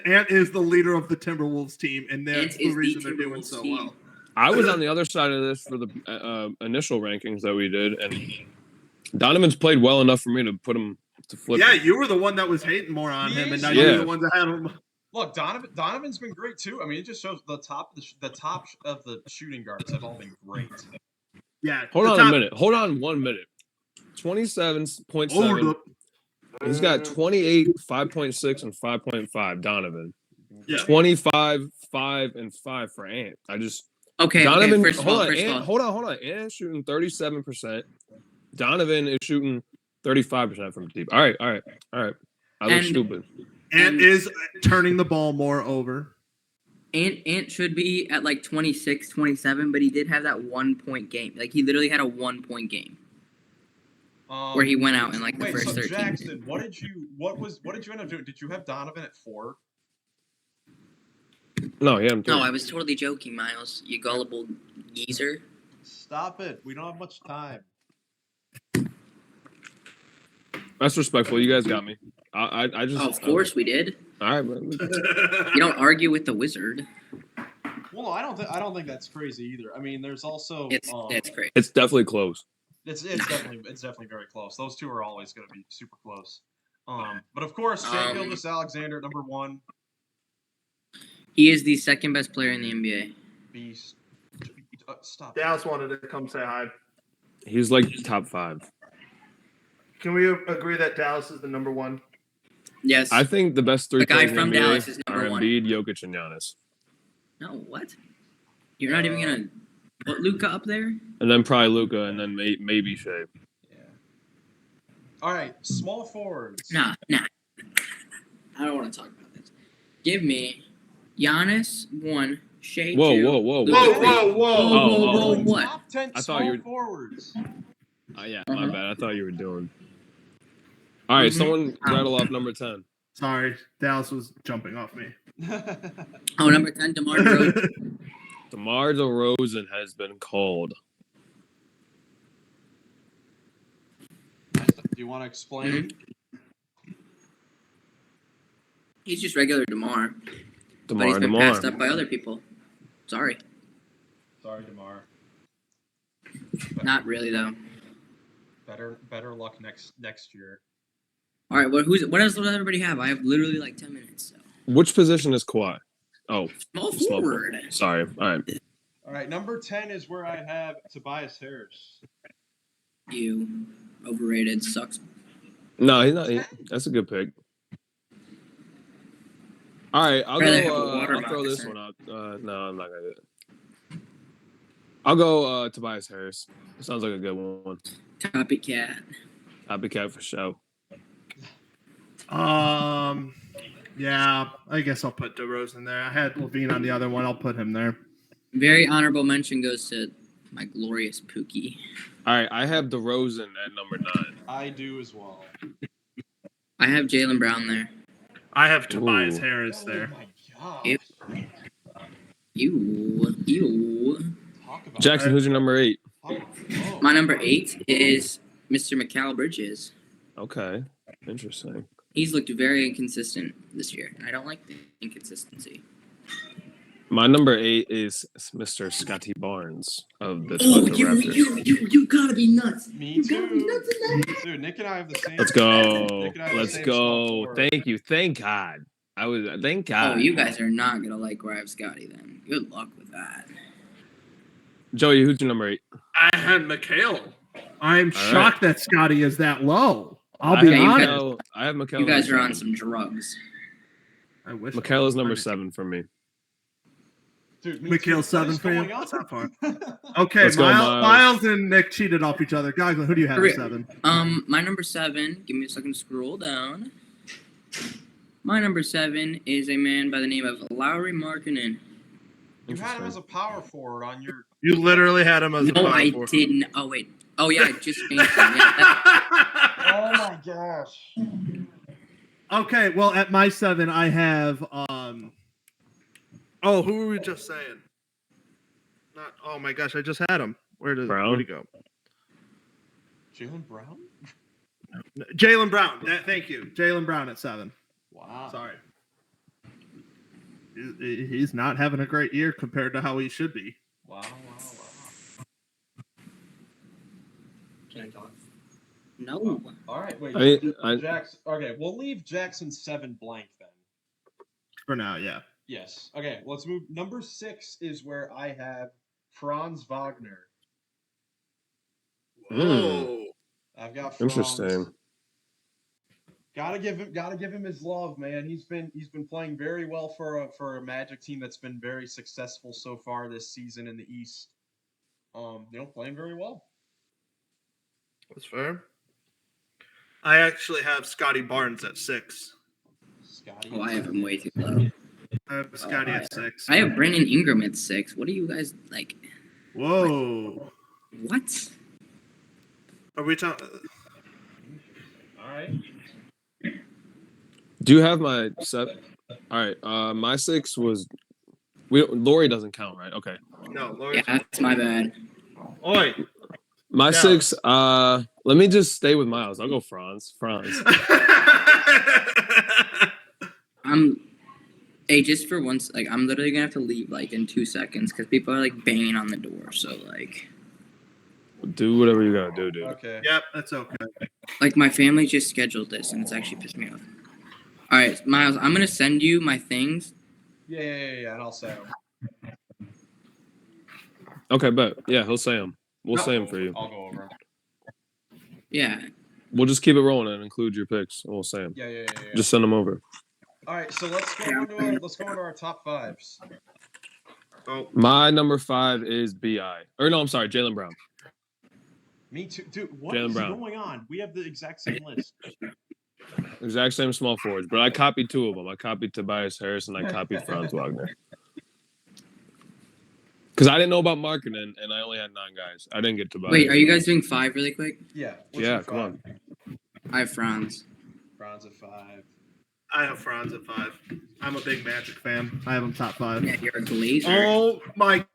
Ant is the leader of the Timberwolves team, and that's Ant the is the reason they're doing Timberwolves so team. well. I was on the other side of this for the initial rankings that we did, and Donovan's played well enough for me to put him to flip. Yeah, him. you were the one that was hating more on him, and now Yeah. you're the ones that had him. Look, Donovan's been great too. I mean, it just shows the top of the shooting guards have all been great. Yeah. Hold the on top- a minute. Hold on 1 minute. 27.7. Hold up. He's got 28, 5.6, and 5.5. Donovan. Yeah. 25, 5, and 5 for Ant. I just Okay, Donovan. okay. First of all, Hold on. Ant is shooting 37%. Donovan is shooting 35% from deep. All right. I look And- stupid. Ant is turning the ball more over. Ant should be at like 26, 27, but he did have that 1-point game. Like he literally had a 1-point game where he went out in like the Wait, first so 13. Jackson, what did you end up doing? Did you have Donovan at 4? No, yeah, I'm No, three. I was totally joking, Miles. You gullible geezer. Stop it. We don't have much time. That's respectful. You guys got me. I just. Oh, of course we did. All right, man. You don't argue with the wizard. Well, no, I don't think that's crazy either. I mean, there's also It's great. It's definitely close. it's definitely very close. Those two are always going to be super close. But of course, Shea Gilgeous-Alexander at number 1, He is the second best player in the NBA. beast. Stop. Dallas wanted to come say hi. He's like top 5. Can we agree that Dallas is the number 1? Yes. I think the best 3 The guy players in from the NBA Dallas is number are 1. Embiid, Jokic, and Giannis. No, what? You're not even gonna put Luka up there? And then probably Luca, and then maybe Shea. Yeah. All right, small forwards. Nah. I don't want to talk about this. Give me Giannis 1, Shea Whoa, too. whoa, whoa, Whoa, whoa. whoa, whoa. Oh, whoa, Doing what? top 10 I thought small you were- forwards. Yeah, Uh-huh. my bad. I thought you were doing. All right, Mhm. someone rattle off number 10. Sorry, Dallas was jumping off me. Oh, number 10, DeMar DeRozan. DeMar DeRozan has been called. Do you want to explain? He's just regular DeMar. But DeMar he's been DeMar. passed up by other people. Sorry. Sorry, DeMar. Not really, though. Better luck next year. All right, what else does everybody have? I have literally like 10 minutes. So. Which position is Kawhi? Oh, Small small forward. sorry. All right. All right, number 10 is where I have Tobias Harris. You overrated. Sucks. No, he's not. That's a good pick. All right, I'll Rather have a go. water I'll throw this moccasin. one out. No, I'm not gonna do it. I'll go Tobias Harris. Sounds like a good one. Copycat. Copycat for show. Yeah, I guess I'll put DeRozan there. I had Levine on the other one. I'll put him there. Very honorable mention goes to my glorious Pookie. All right, I have DeRozan at number 9. I do as well. I have Jaylen Brown there. I have Tobias Ooh. Harris Oh there. my gosh. Ew. You. Talk about Jackson, who's your number 8? oh. My number 8 is Mr. Mikal Bridges. Okay, interesting. He's looked very inconsistent this year. I don't like the inconsistency. My number 8 is Mr. Scotty Barnes of the Oh, Toronto Raptors. you gotta be nuts. Me You gotta be too. nuts in that. Dude, Nick and I have the same. Let's go. Nick and I have the Let's same go. small forward. Thank you. Thank God. Thank God. Oh, you guys are not gonna like where I have Scotty then. Good luck with that. Joey, who's your number 8? I had McHale. I'm All shocked that Scotty is that low. I'll I be have honest. Mikal- I have Mikal. You guys are on 7. some drugs. I wish. Mikal is number 7 for me. Dude, me McHale too. What 7 is for you? going on? That's not far. Okay, Let's go, Miles. Miles and Nick cheated off each other. Goglin, who do you have at 7? My number 7, give me a second to scroll down. My number 7 is a man by the name of Lowry Markkinen. You had him as a power forward on your. You literally had him as a No, power I forward. didn't. Oh, wait. Oh, yeah, I just changed him. Yeah, Oh my gosh. Okay, well, at my 7, I have oh, who were we just saying? Not. Oh my gosh, I just had him. Where'd he go? Jaylen Brown? Jaylen Brown. Thank you, Jaylen Brown at 7. Wow. Sorry, he's not having a great year compared to how he should be. Wow. Can I talk? No. All right, wait. Jackson. Okay, we'll leave Jackson 7 blank then. For now, yeah. Yes. Okay, let's move. Number 6 is where I have Franz Wagner. Whoa. I've got Franz. Interesting. Gotta give him his love, man. He's been playing very well for a Magic team that's been very successful so far this season in the East. Playing very well. That's fair. I actually have Scotty Barnes at 6. Scotty. Oh, I have him way too low. I have Scotty at 6. I have Brandon Ingram at 6. What do you guys like? Whoa. What? Are we talking? All right. Do you have my 7? All right. My 6 was. Lori doesn't count, right? Okay. No, Lord. Yeah, that's my bad. Oi. My No. 6. Let me just stay with Miles. I'll go Franz. Hey, just for once, like, I'm literally gonna have to leave, like, in 2 seconds, because people are, like, banging on the door, so, like... Do whatever you gotta do, dude. Okay. Yep, that's okay. Like, my family just scheduled this, and it's actually pissed me off. Alright, Miles, I'm gonna send you my things. Yeah, and I'll say him. Okay, but yeah, he'll say them. We'll say them for you. I'll go over 'em. Yeah. We'll just keep it rolling and include your picks. We'll say them. Yeah. Just send them over. All right, so let's go into our top 5s. Oh, My number 5 is Bi. Or no, I'm sorry, Jaylen Brown. Me too, dude. What Jaylen is Brown. going on? We have the exact same list. Exact same small forwards, but I copied 2 of them. I copied Tobias Harris and I copied Franz Wagner. Because I didn't know about marketing, and I only had 9 guys. I didn't get to buy. Wait, it. are you guys doing 5 really quick? Yeah. Yeah, come on. I have Franz. Franz at 5. I have Franz at 5. I'm a big Magic fan. I have him top 5. Yeah, you're a Glazer. Oh my!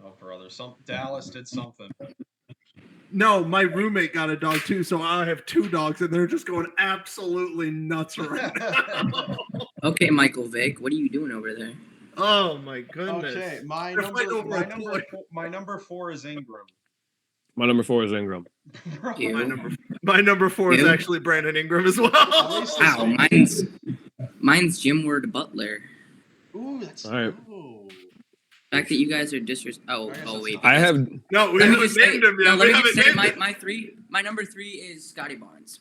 Oh, brother. Dallas did something. No, my roommate got a dog too, so I have 2 dogs, and they're just going absolutely nuts right now. Okay, Michael Vick, what are you doing over there? Oh my goodness! Okay, my They're fighting over a toy. number 4 is Ingram. My number 4 is Ingram. Bro, Ew. My number 4 is Ew. actually Brandon Ingram as well. Wow, mine's Jim Ward Butler. Ooh, that's All right. ooh. The fact that you guys are Oh wait. I have No, we Let me haven't just say, named him yet. no, let We me just haven't say named him. my number 3 is Scotty Barnes.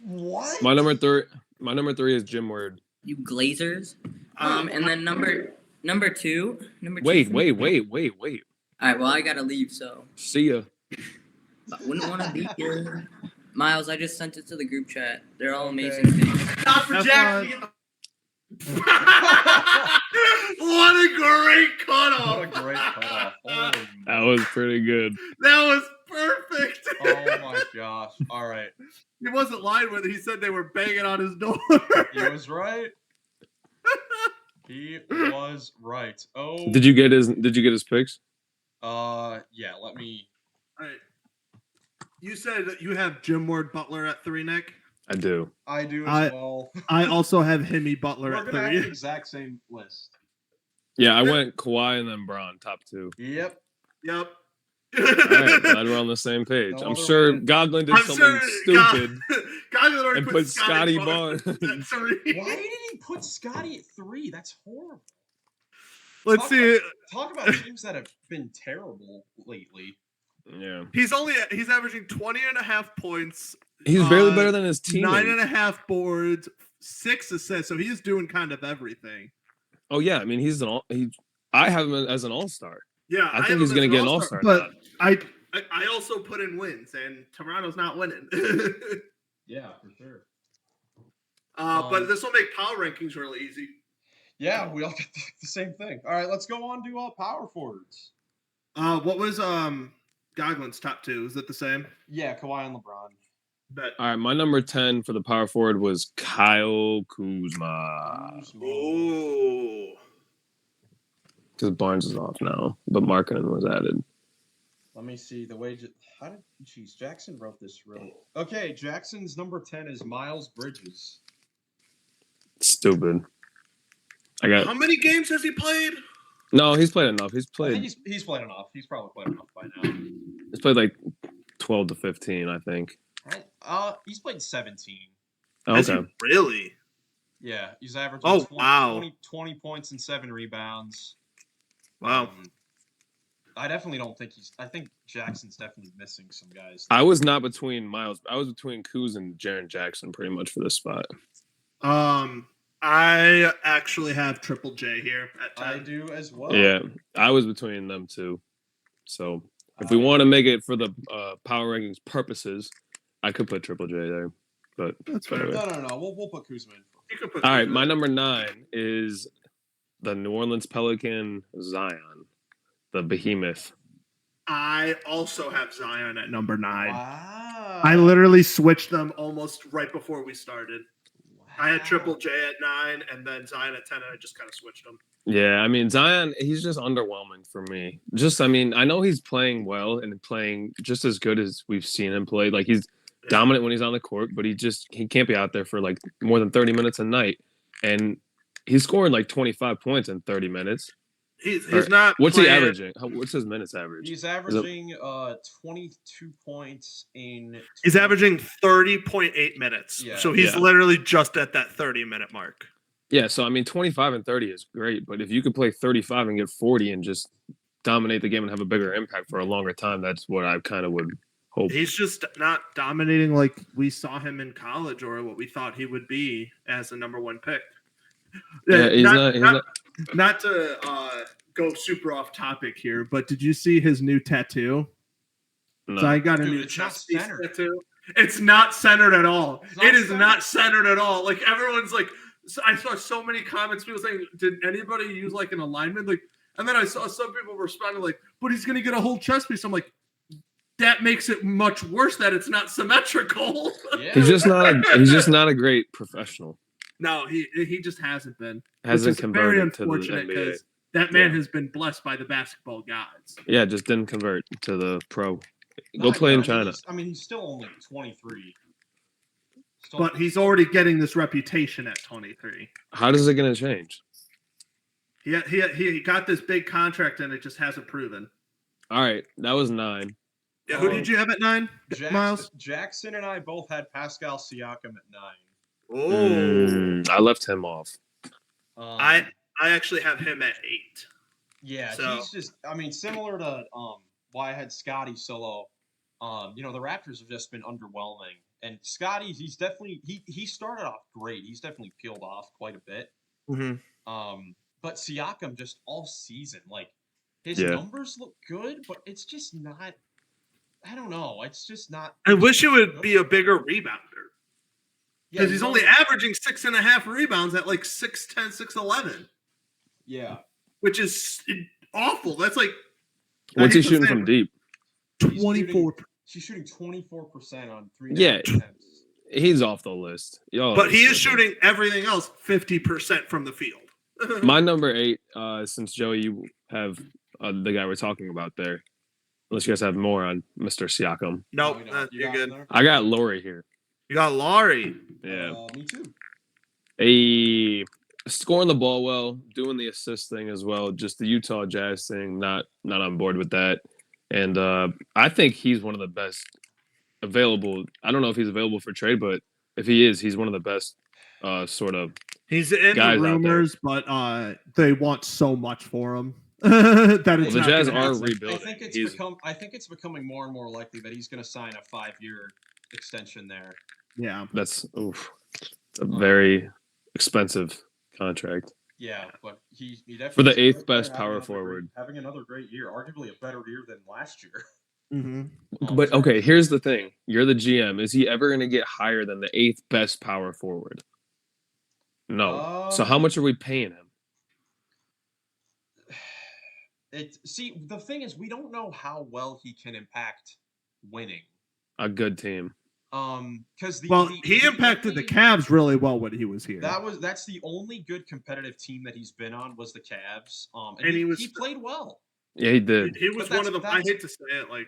What? my number 3. My number 3 is Jim Ward. You Glazers. And then number 2. Wait. All right, well I gotta leave, so See ya. I wouldn't want to beat you. Miles, I just sent it to the group chat. They're all Okay. amazing things. Not for Have Jack. fun. What a great What a cutoff! great cutoff. Holy That was pretty good. That was perfect. Oh my gosh. All right. He wasn't lying when he said they were banging on his door. He was right. He was right. Oh. Did you get his picks? Yeah, let me. All right. You said that you have Jim Ward Butler at 3, Nick. I do. I do as well. I also have Himmy Butler We're at gonna have the 3. exact same list. Yeah, I went Kawhi and then Braun, top 2. Yep. Yep. All right, glad we're on the same page. No I'm other sure way. Godwin did something stupid God and put Scotty Barnes. at 3. Why did he put Scotty at 3? That's horrible. Let's see. Talk about teams that have been terrible lately. Yeah, He's averaging 20.5 points. he's barely better than his team. 9.5 boards, 6 assists. So he's doing kind of everything. Oh yeah, I mean I have him as an all-star. Yeah, I think he's going to get an all-star. But I also put in wins, and Toronto's not winning. Yeah, for sure. But this will make power rankings really easy. Yeah, we all get the same thing. All right, let's go on to power forwards. What was Goglin's top 2? Is it the same? Yeah, Kawhi and LeBron. Bet. All right, my number 10 for the power forward was Kyle Kuzma. Oh. Because Barnes is off now, but Markkanen was added. Let me see the way. Jackson wrote this really. Okay, Jackson's number 10 is Miles Bridges. Stupid. How many games has he played? No, he's played enough. I think he's played enough. He's probably played enough by now. He's played like 12 to 15, I think. He's played 17. Okay. Really? Yeah, he's averaging 20 points and 7 rebounds. Wow. I definitely don't think I think Jackson's definitely missing some guys. I was not between Miles. I was between Kuz and Jaren Jackson pretty much for this spot. I actually have Triple J here at 10. I do as well. Yeah, I was between them two. So if we want to make it for the power rankings purposes, I could put Triple J there. But That's fair. anyway. No. We'll put Kuzma in. You could put All right, Kuzma. my number 9 is the New Orleans Pelican Zion, the behemoth. I also have Zion at number 9. Wow. I literally switched them almost right before we started. I had Triple J at 9 and then Zion at 10, and I just kind of switched them. Yeah, I mean, Zion, he's just underwhelming for me. I know he's playing well and playing just as good as we've seen him play. Like, he's dominant when he's on the court, but he can't be out there for like more than 30 minutes a night. And he's scoring like 25 points in 30 minutes. He's not. What's playing, he averaging? What's his minutes average? He's averaging 22 points in. He's averaging 30.8 minutes. Yeah. So he's literally just at that 30-minute mark. Yeah, so I mean, 25 and 30 is great, but if you could play 35 and get 40 and just dominate the game and have a bigger impact for a longer time, that's what I kind of would hope. He's just not dominating like we saw him in college or what we thought he would be as a number 1 pick. Yeah, he's not. Not to go super off topic here, but did you see his new tattoo? No. So I got a Dude, new it's not chest piece centered. tattoo. It's not centered at all. It's not It is centered. not centered at all. Like everyone's like, I saw so many comments, people saying, "Did anybody use like an alignment?" Like, and then I saw some people responding like, "But he's gonna get a whole chest piece." I'm like, that makes it much worse that it's not symmetrical. Yeah. He's just not a great professional. No, he just hasn't been. Hasn't which is very converted to the unfortunate NBA. because that man Yeah. has been blessed by the basketball gods. Yeah, just didn't convert to the pro. Go Not play yet. in China. He's still only 23. But he's already getting this reputation at 23. How is it going to change? He got this big contract and it just hasn't proven. All right, that was 9. Yeah, who did you have at 9, Miles? Jackson and I both had Pascal Siakam at 9. Oh, I left him off. I actually have him at 8. Yeah, So- he's just. I mean, similar to why I had Scotty solo. The Raptors have just been underwhelming, and Scotty, he's definitely he started off great. He's definitely peeled off quite a bit. Mm-hmm. But Siakam just all season, like his Yeah. numbers look good, but it's just not. I don't know. It's just not. I wish he would be a bigger rebounder Yeah, because he's only averaging 6.5 rebounds at like 6'10", 6'11", Yeah. which is awful. That's like What's he hate to shooting say from it, deep? 24. She's shooting 24% on 3. Yeah. He's off the list. Yo, But he is shooting everything else 50% from the field. My number 8, since Joey, you have the guy we're talking about there. Unless you guys have more on Mr. Siakam. Nope, You got you're him good. there? I got Laurie here. You got Laurie. Yeah. Me too. Scoring the ball well, doing the assist thing as well. Just the Utah Jazz thing, not on board with that. And I think he's one of the best available. I don't know if he's available for trade, but if he is, he's one of the best sort of. He's in guys the out there. rumors, but they want so much for him that it's The not Jazz gonna are happen. rebuilding. I think it's becoming more and more likely that he's going to sign a 5-year extension there. Yeah. That's a very expensive contract. Yeah, but he definitely For the is 8th right there, best power forward. having another great year, arguably a better year than last year. Mm-hmm. But okay, here's the thing. You're the GM. Is he ever going to get higher than the 8th best power forward? No. So how much are we paying him? The thing is, we don't know how well he can impact winning. A good team. Because he impacted the Cavs really well when he was here. That's the only good competitive team that he's been on was the Cavs. And he played well. Yeah, he did. He was one of the. I hate to say it, like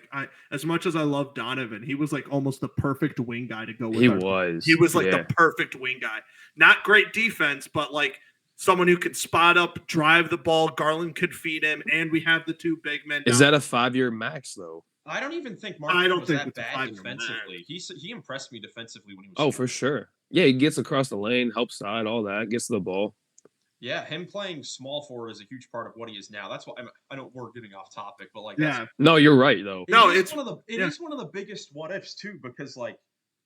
as much as I love Donovan, he was like almost the perfect wing guy to go with. He was. He was like the perfect wing guy. Not great defense, but like someone who could spot up, drive the ball. Garland could feed him, and we have the 2 big men. Is that a 5-year max though? I don't even think Mark was that bad defensively. He impressed me defensively when he was. Oh, for sure. Yeah, he gets across the lane, helps side, all that, gets to the ball. Yeah, him playing small forward is a huge part of what he is now. That's why I know we're getting off topic, but like, No, you're right though. It's one of the biggest what ifs too, because like,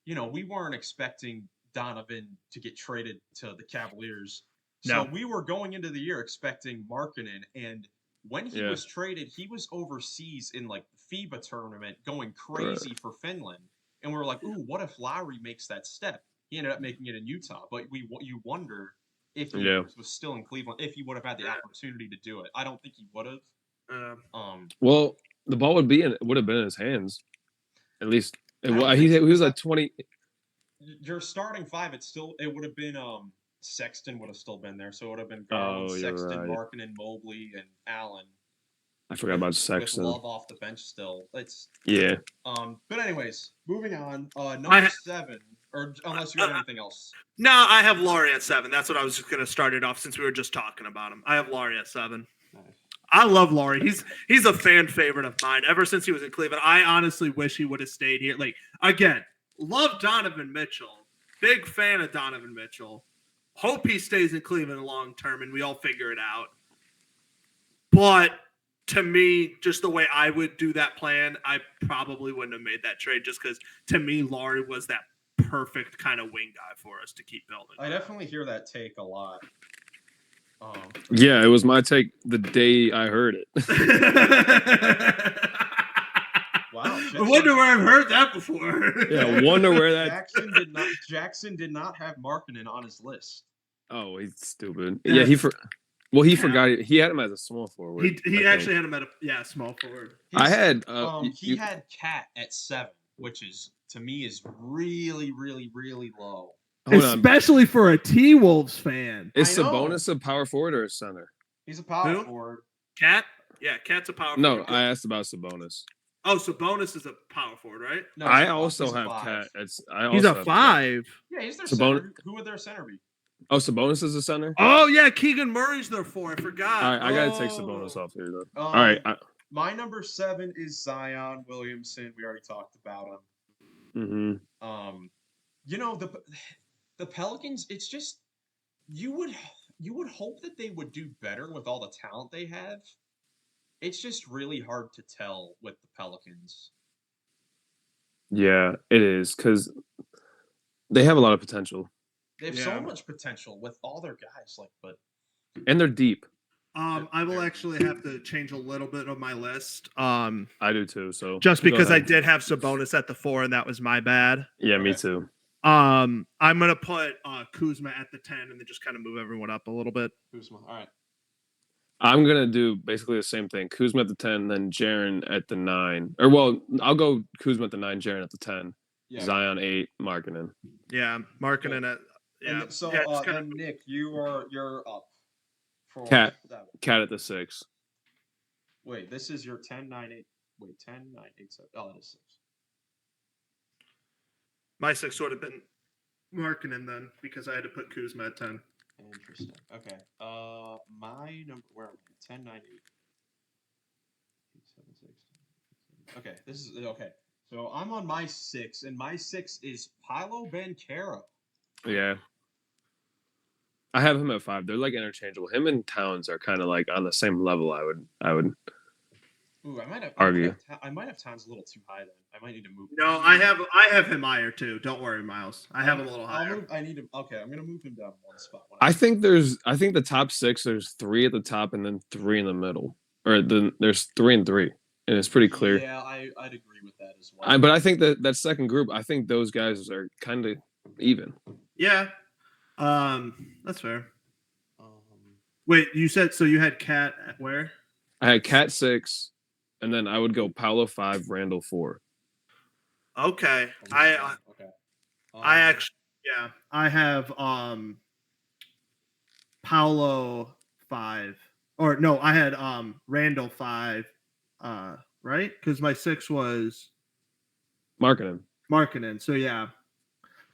we weren't expecting Donovan to get traded to the Cavaliers, so we were going into the year expecting Markkanen, and when he was traded, he was overseas in like the FIBA tournament, going crazy for Finland, and we were like, ooh, what if Lowry makes that step? He ended up making it in Utah, but you wonder. If he was still in Cleveland, if he would have had the opportunity to do it, I don't think he would have. Well, the ball would have been in his hands. At least he was like 20. Your starting 5, it would have been Sexton would have still been there, so it would have been Garland, Sexton, right. Markkanen, Mobley, and Allen. I forgot about Sexton. With Love off the bench still. But anyways, moving on. Number 7. Or unless you have anything else. No, I have Laurie at 7. That's what I was just going to start it off since we were just talking about him. I have Laurie at 7. Nice. I love Laurie. He's a fan favorite of mine ever since he was in Cleveland. I honestly wish he would have stayed here. Like, again, love Donovan Mitchell. Big fan of Donovan Mitchell. Hope he stays in Cleveland long term and we all figure it out. But to me, just the way I would do that plan, I probably wouldn't have made that trade just because to me, Laurie was that perfect kind of wing guy for us to keep building. I definitely hear that take a lot. Yeah, it was my take the day I heard it. Wow. I wonder where I've heard that before. Yeah, wonder where that Jackson did not have Markkanen on his list. Oh, he's stupid. Yeah. Yeah, he Yeah. forgot it. He had him as a small forward. He I actually think. had him at a small forward. I had he had Cat at 7, which is to me is really, really, really low. hold on. Especially for a T-Wolves fan. Is I know. Sabonis a power forward or a center? He's a power Who? forward. Cat? Yeah, Cat's a power No, forward. I asked about Sabonis. Oh, Sabonis is a power forward, right? No, I he's a also he's a have 5. Cat. He's a 5. Yeah, he's their Sabon- center. Who would their center be? Oh, Sabonis is a center. Oh yeah, Keegan Murray's their 4. I forgot. All right, I gotta take Sabonis off here though. Um, All right. My number 7 is Zion Williamson. We already talked about him. Mm-hmm. You know the Pelicans. It's just you would hope that they would do better with all the talent they have. It's just really hard to tell with the Pelicans. Yeah, it is because they have a lot of potential They have Yeah. so much potential with all their guys. But and they're deep. I will actually have to change a little bit of my list. I do too. So Just go because I ahead. did have Sabonis at the 4, and that was my bad. Yeah, me Okay. too. I'm gonna put Kuzma at the 10, and then just kind of move everyone up a little bit. Kuzma. All right. I'm gonna do basically the same thing. Kuzma at the 10, then Jaren at the 9. Or well, I'll go Kuzma at the 9, Jaren at the 10, Yeah. Zion 8, Markkanen. Yeah, marketing at yeah. And so yeah, just then Nick, you're up. For Cat. 7. Cat at the 6. Wait, this is your 10, 9, 8. Wait, 10, 9, 8, 7. Oh, that is 6. my 6 would have been marketing then because I had to put Kuzma at 10. Interesting. Okay. My number. Where am I? 10, 9, 8. 7, 6. Okay. This is okay. So I'm on my 6, and my 6 is Paolo Banchero. Yeah. I have him at 5. They're like interchangeable. Him and Towns are kind of like on the same level. I would. Ooh, I might have Argue. I might have Towns a little too high then. I might need to move. No, I have him higher too. Don't worry, Miles. I have him a little I'll higher. move. I need him. Okay, I'm gonna move him down one spot. I think the top 6. There's 3 at the top and then 3 in the middle, or there's 3 and 3, and it's pretty clear. Yeah, I'd agree with that as well. But I think that second group, I think those guys are kind of even. Yeah. That's fair. Wait, you said so you had Cat at where? I had Cat 6, and then I would go Paolo 5, Randall 4. Okay. Okay. I actually I have Paolo 5. Or no, I had Randall 5 right? Cuz my 6 was Markkanen. Markkanen. So yeah,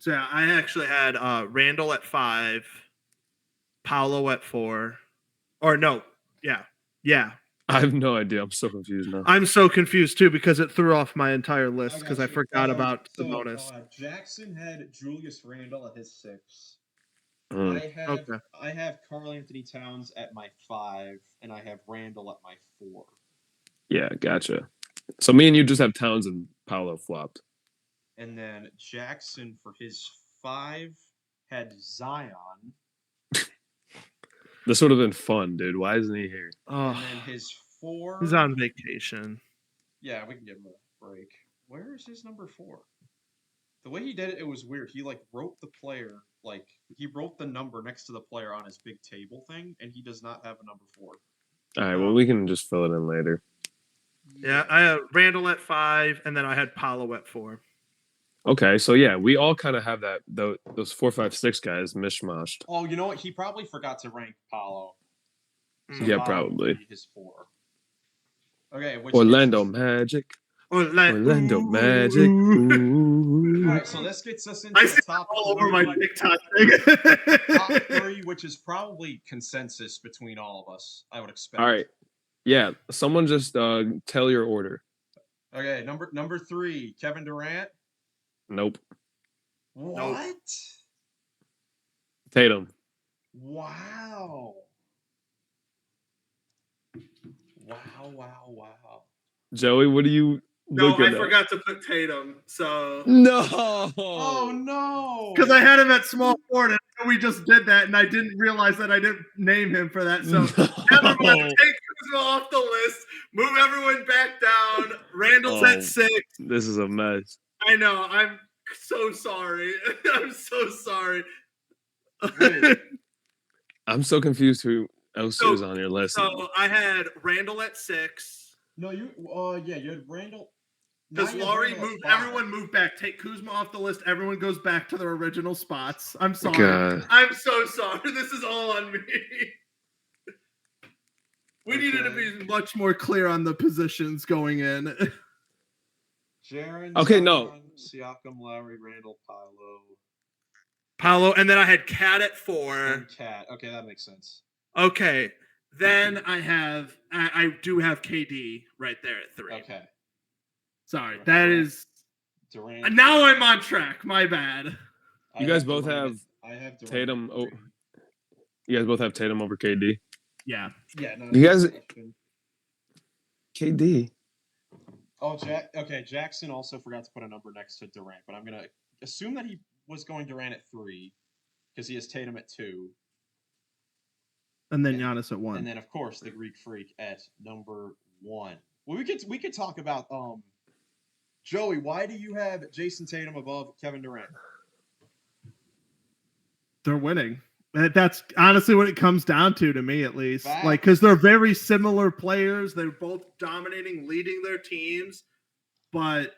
I actually had Randall at 5, Paolo at 4. Or no, yeah. I have no idea. I'm so confused now. I'm so confused too because it threw off my entire list because I got you. forgot about the bonus. Jackson had Julius Randle at his 6. Mm. I have Karl Anthony Towns at my 5, and I have Randall at my 4. Yeah, gotcha. So me and you just have Towns and Paolo flopped. And then Jackson for his 5 had Zion. This would have been fun, dude. Why isn't he here? Oh, And then his 4. he's on vacation. Yeah, we can give him a break. Where is his number 4? The way he did it, it was weird. He wrote the player, he wrote the number next to the player on his big table thing, and he does not have a number 4. All right, well, we can just fill it in later. Yeah, I had Randall at 5, and then I had Paolo at 4. Okay, so yeah, we all kind of have those 4, 5, 6 guys mishmashed. Oh, you know what? He probably forgot to rank Paulo. So Yeah, Paulo probably. would be his 4. Okay, which Orlando gets us- Magic. Orlando Magic. Ooh. All right, so this gets us into I the see top all over 3, my TikTok thing. top 3, which is probably consensus between all of us, I would expect. All right. Yeah, someone just tell your order. Okay, number 3, Kevin Durant. Nope. What? Tatum. Wow. Wow. Joey, what do you No, looking I at? forgot to put Tatum. So No. Oh no! because I had him at small forward, and we just did that, and I didn't realize that I didn't name him for that. So never mind. Take Kuzma off the list. Move everyone back down. Randall's Oh. at 6. This is a mess. I know. I'm so sorry. I'm so sorry. Wait. I'm so confused who else is on your list. So I had Randall at 6. No, you had Randall. Because Now you have Laurie Randall at moved, 5. everyone moved back. Take Kuzma off the list. Everyone goes back to their original spots. I'm sorry. God. I'm so sorry. This is all on me. We needed to be much more clear on the positions going in. Jaren, Okay, no. Siakam, Lowry, Randall, Paolo, and then I had Cat at 4. and Cat. Okay, that makes sense. Okay. Then I do have KD right there at 3. Okay. Sorry. That is Durant. now I'm on track. My bad. I You guys have both Durant. have I have Durant Tatum. at Oh, 3. you guys both have Tatum over KD. Yeah. Yeah, no. You guys- question. KD. Oh, Jackson also forgot to put a number next to Durant, but I'm gonna assume that he was going Durant at 3 because he has Tatum at 2, And then Giannis at 1. and then of course the Greek Freak at number 1. Well, we could talk about Joey. Why do you have Jason Tatum above Kevin Durant? They're winning. That's honestly what it comes down to me, at least. Fact. Like, because they're very similar players. They're both dominating, leading their teams. But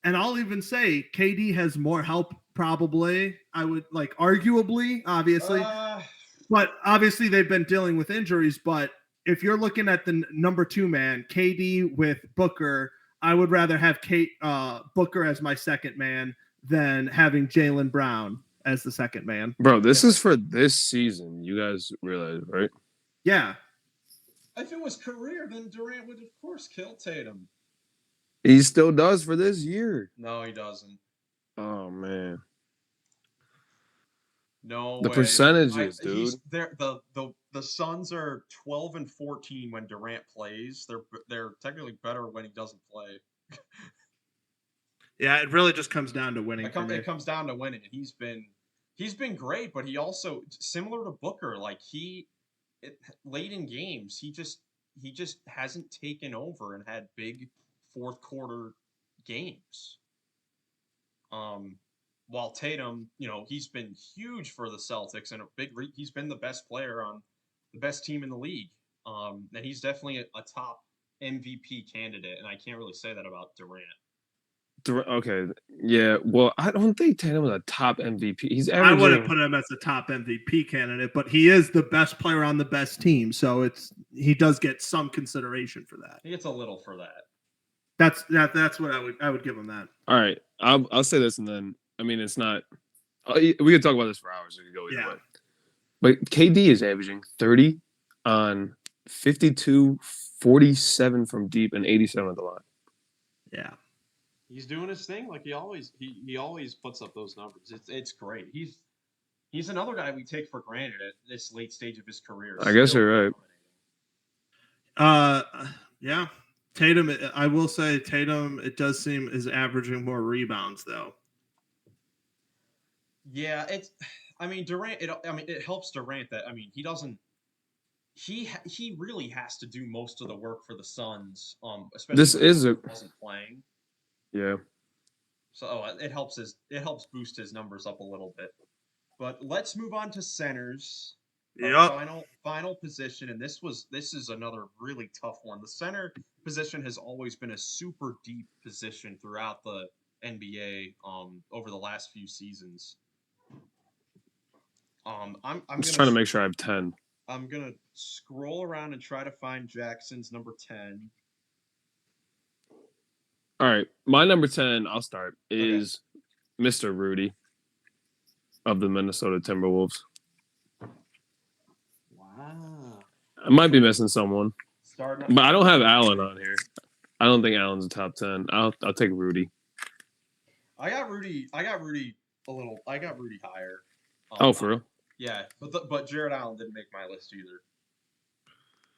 and I'll even say KD has more help, probably. I would arguably, obviously. But obviously, they've been dealing with injuries. But if you're looking at the number 2 man, KD with Booker, I would rather have Booker as my second man than having Jaylen Brown as the second man. Bro, this is for this season. You guys realize, right? Yeah. If it was career, then Durant would of course kill Tatum. He still does for this year. No, he doesn't. Oh man. No The way. percentages, dude. The Suns are 12 and 14 when Durant plays. They're technically better when he doesn't play. Yeah, it really just comes down to winning. It comes down to winning, and he's been great, but he also, similar to Booker, late in games, he just hasn't taken over and had big fourth quarter games. While Tatum, he's been huge for the Celtics and he's been the best player on the best team in the league. And he's definitely a top MVP candidate, and I can't really say that about Durant. Okay, yeah. Well, I don't think Tatum is a top MVP. He's I averaging. wouldn't put him as a top MVP candidate, but he is the best player on the best team, so he does get some consideration for that. He gets a little for that. That's what I would give him that. All right, I'll say this, and then it's not. We could talk about this for hours. We could go either way. But KD is averaging 30 on 52, 47 from deep, and 87 at the line. Yeah. He's doing his thing like he always puts up those numbers. It's great. He's another guy we take for granted at this late stage of his career. I guess you're right. Yeah. Tatum, I will say Tatum, it does seem is averaging more rebounds though. Yeah, Durant. It helps Durant that he doesn't. He really has to do most of the work for the Suns. Especially when he wasn't playing. Yeah. So it helps boost his numbers up a little bit. But let's move on to centers. Yeah. Final position, and this is another really tough one. The center position has always been a super deep position throughout the NBA over the last few seasons. I'm just trying to make sure I have 10. I'm gonna scroll around and try to find Jackson's number 10. All right, my number 10, I'll start, is Mr. Rudy of the Minnesota Timberwolves. Wow. I might be missing someone, but I don't have Allen on here. I don't think Allen's a top 10. I'll take Rudy. I got Rudy a little. I got Rudy higher. Oh, for real? Yeah, but Jared Allen didn't make my list either.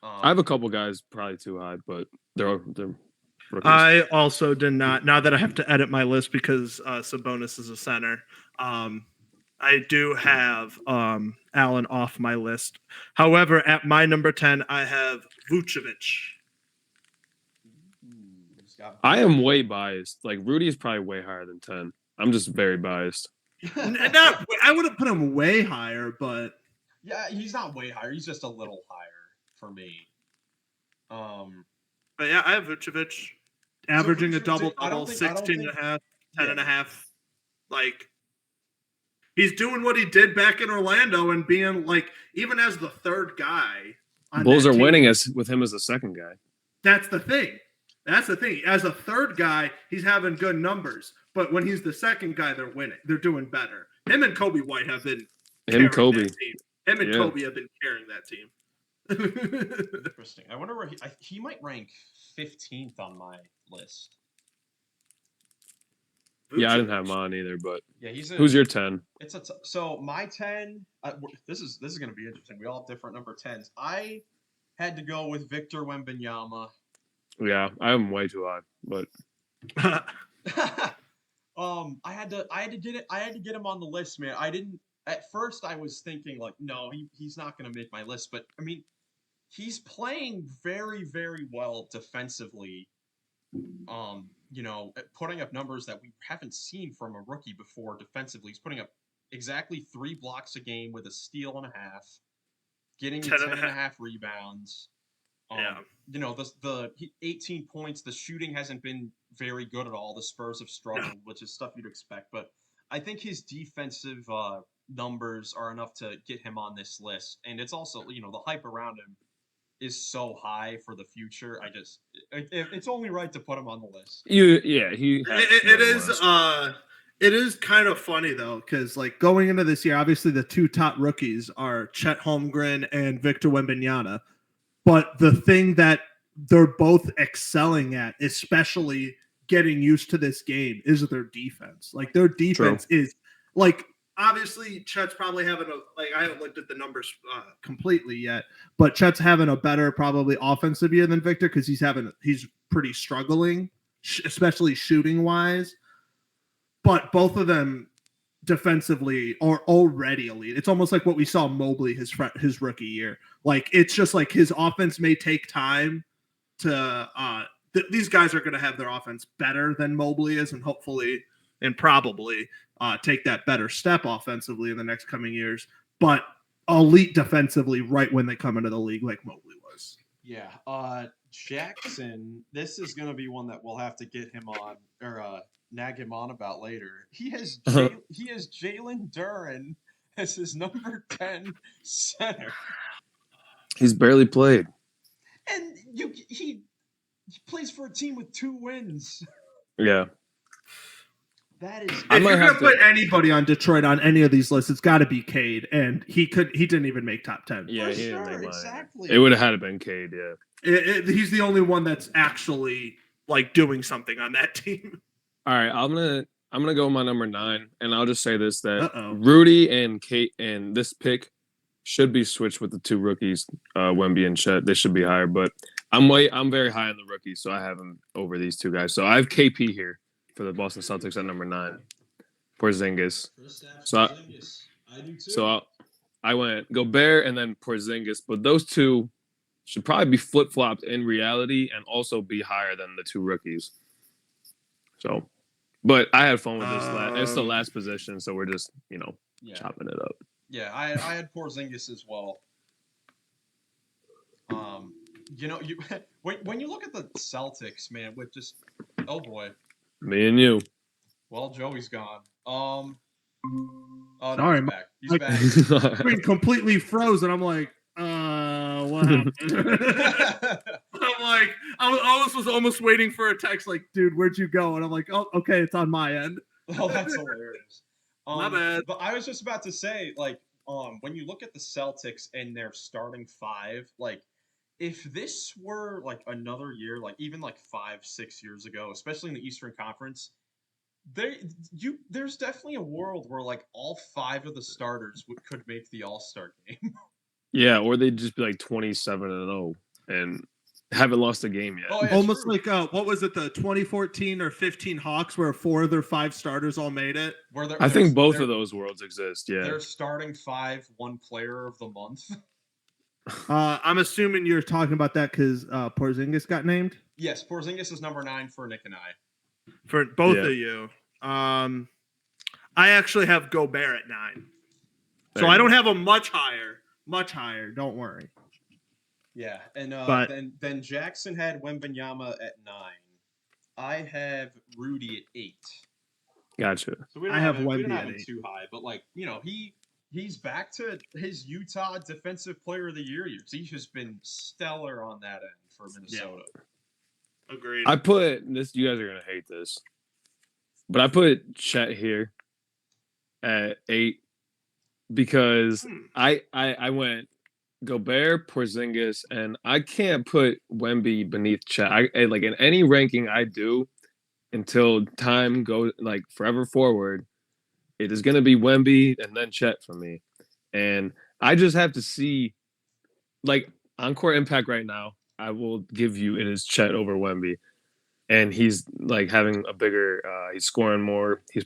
I have a couple guys probably too high, but they're rookies. I also did not. Now that I have to edit my list because Sabonis is a center, I do have Allen off my list. However, at my number 10, I have Vucevic. I am way biased. Like Rudy is probably way higher than 10. I'm just very biased. Not, I wouldn't put him way higher, but Yeah, he's not way higher. He's just a little higher for me. but yeah, I have Vucevic averaging a I don't double-double, think 16 and a half, 10 yeah. and a half. Like, he's doing what he did back in Orlando and being like, even as the third guy on Bulls that are team, winning as with him as the second guy. That's the thing. That's the thing. As a third guy, he's having good numbers. But when he's the second guy, they're winning. They're doing better. Him and Kobe White have been carrying Kobe. that team. Him and Kobe have been carrying that team. Interesting. I wonder where he might rank 15th on my list. Yeah, I didn't have mine either, but yeah, who's your 10? So my 10. This is going to be interesting. We all have different number 10s. I had to go with Victor Wembanyama. Yeah, I have him way too high, but I had to get him on the list, man. I didn't at first. I was thinking like, no, he's not going to make my list. But I mean, he's playing very, very well defensively. Putting up numbers that we haven't seen from a rookie before defensively. He's putting up exactly 3 blocks a game with a steal and a half, getting 10 and a half rebounds. Yeah. The 18 points. The shooting hasn't been very good at all. The Spurs have struggled, which is stuff you'd expect. But I think his defensive numbers are enough to get him on this list. And it's also, the hype around him is so high for the future. It's only right to put him on the list. It is kind of funny though, because like going into this year, obviously the 2 top rookies are Chet Holmgren and Victor Wembanyama. But the thing that they're both excelling at, especially getting used to this game, is their defense. Like their defense is like, obviously Chet's probably having I haven't looked at the numbers completely yet, but Chet's having a better probably offensive year than Victor because he's pretty struggling, especially shooting wise. But both of them defensively are already elite. It's almost like what we saw Mobley his rookie year. Like it's just like his offense may take time to these guys are going to have their offense better than Mobley is, and hopefully and probably take that better step offensively in the next coming years, but elite defensively right when they come into the league like Mobley was. Yeah. Jackson, this is going to be one that we'll have to get him on or nag him on about later. He has Jalen Duren as his number 10 center. He's barely played. And he plays for a team with 2 wins. Yeah. That is. If you're gonna put anybody on Detroit on any of these lists, it's got to be Cade, and he didn't even make top 10. Yeah, he didn't make mine. Exactly. It would have had to been Cade. Yeah, he's the only one that's actually like doing something on that team. All right, I'm gonna go with my number 9, and I'll just say this: that Rudy and Kate and this pick should be switched with the 2 rookies, Wemby and Chet. They should be higher, but I'm very high on the rookies, so I have them over these 2 guys. So I have KP here for the Boston Celtics at number 9. Porzingis. I do too. So I went Gobert and then Porzingis, but those 2 should probably be flip-flopped in reality and also be higher than the 2 rookies. So, but I had fun with this. It's the last position, so we're just, chopping it up. Yeah, I had Porzingis as well. When you look at the Celtics, man, with just oh boy, me and you. Well, Joey's gone. Sorry, no, he's back. He's back. Screen completely frozen. I'm like, what happened? I'm like, I was almost waiting for a text like, dude, where'd you go? And I'm like, oh, okay, it's on my end. Oh, that's hilarious. My bad. But I was just about to say, like, when you look at the Celtics and their starting 5, like, if this were like another year, like even like 5-6 years ago, especially in the Eastern Conference, there's definitely a world where like all 5 of the starters could make the All-Star game. Yeah, or they'd just be like 27-0 and haven't lost a game yet. Oh, yeah, almost true. like what was it, the 2014 or 15 Hawks where 4 of their 5 starters all made it? I think both of those worlds exist. Yeah, they're starting 5, 1 player of the month. I'm assuming you're talking about that because Porzingis got named. Yes, Porzingis is number 9 for Nick and I. For both of you. I actually have Gobert at 9. There So you I don't go. have a much higher. Much higher. Don't worry. Yeah, and But- then Jackson had Wembenyama at 9. I have Rudy at 8. Gotcha. So we I don't have have Wemby at him 8. too high, but like he's back to his Utah Defensive Player of the Year years. He's just been stellar on that end for Minnesota. Agreed. I put this. You guys are gonna hate this, but I put Chet here at 8 because I went Gobert, Porzingis, and I can't put Wemby beneath Chet. Like in any ranking I do until time goes like forever forward, it is gonna be Wemby and then Chet for me. And I just have to see like on-court impact right now. I will give you it is Chet over Wemby. And he's like having a bigger he's scoring more. He's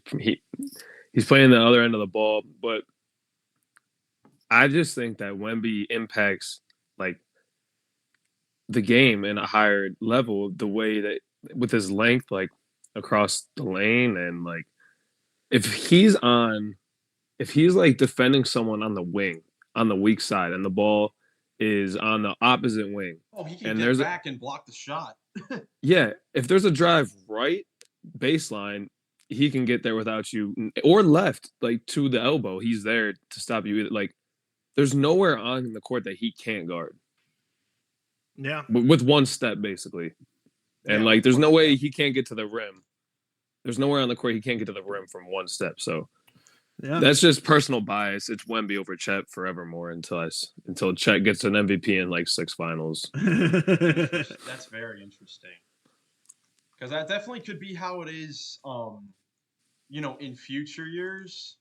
playing the other end of the ball, but I just think that Wemby impacts like the game in a higher level the way that with his length like across the lane and like if he's like defending someone on the wing on the weak side and the ball is on the opposite wing. Oh, he can And get there's back and block the shot. Yeah, if there's a drive right baseline, he can get there without you, or left, like to the elbow. He's there to stop you. Like, there's nowhere on the court that he can't guard Yeah. with one step, basically. And Yeah, like, with there's one no way step. he can't get to the rim. There's nowhere on the court he can't get to the rim from one step. So Yeah. that's just personal bias. It's Wemby over Chet forevermore until Chet gets an MVP in like 6 finals. That's very interesting. Because that definitely could be how it is, in future years.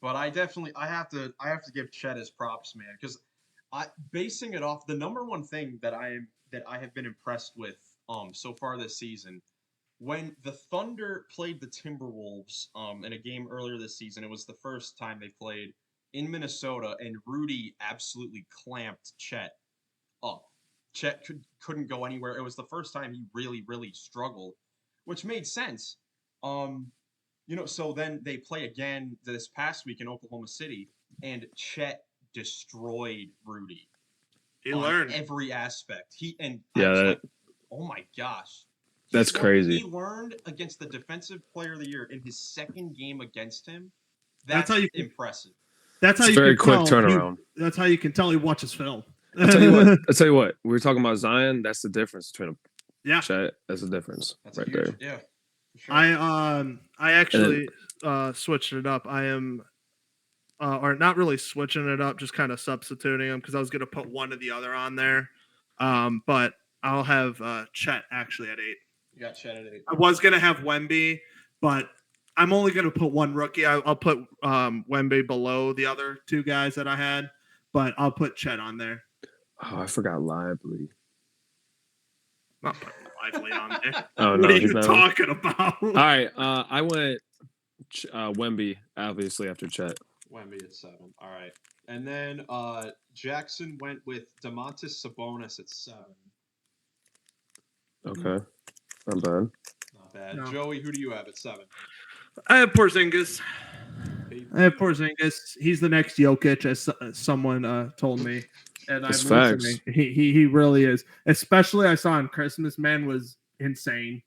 But I have to give Chet his props, man. Because basing it off the number one thing that I have been impressed with so far this season, when the Thunder played the Timberwolves in a game earlier this season, it was the first time they played in Minnesota, and Rudy absolutely clamped Chet up. Chet couldn't go anywhere. It was the first time he really, really struggled, which made sense. So then they play again this past week in Oklahoma City, and Chet destroyed Rudy. He on learned. every aspect. I Yeah, was like, oh my gosh. That's crazy. He learned against the Defensive Player of the Year in his second game against him. That's That's how you- impressive. That's how It's you very can quick tell turnaround. That's how you can tell he watches film. I'll tell you what. We were talking about Zion. That's the difference between him. Yeah. Chet. That's the difference That's right huge, there. Yeah. For sure. I actually switched it up. I am or not really switching it up, just kind of substituting them because I was going to put one or the other on there. But I'll have Chet actually at 8. You got Chet at 8. I was going to have Wemby, but I'm only going to put one rookie. I'll put Wemby below the other 2 guys that I had, but I'll put Chet on there. Oh, I forgot Lively. Not putting Lively on there. Oh What no, are he's you not. talking about? All right, I went Wemby obviously after Chet. Wemby at 7. All right. And then Jackson went with Domantas Sabonis at 7. Okay, not bad. Not bad. No. Joey, who do you have at 7? I have Porzingis. He's the next Jokic, as someone told me, and I'm It's listening. facts. He really is. Especially I saw on Christmas. Man was insane.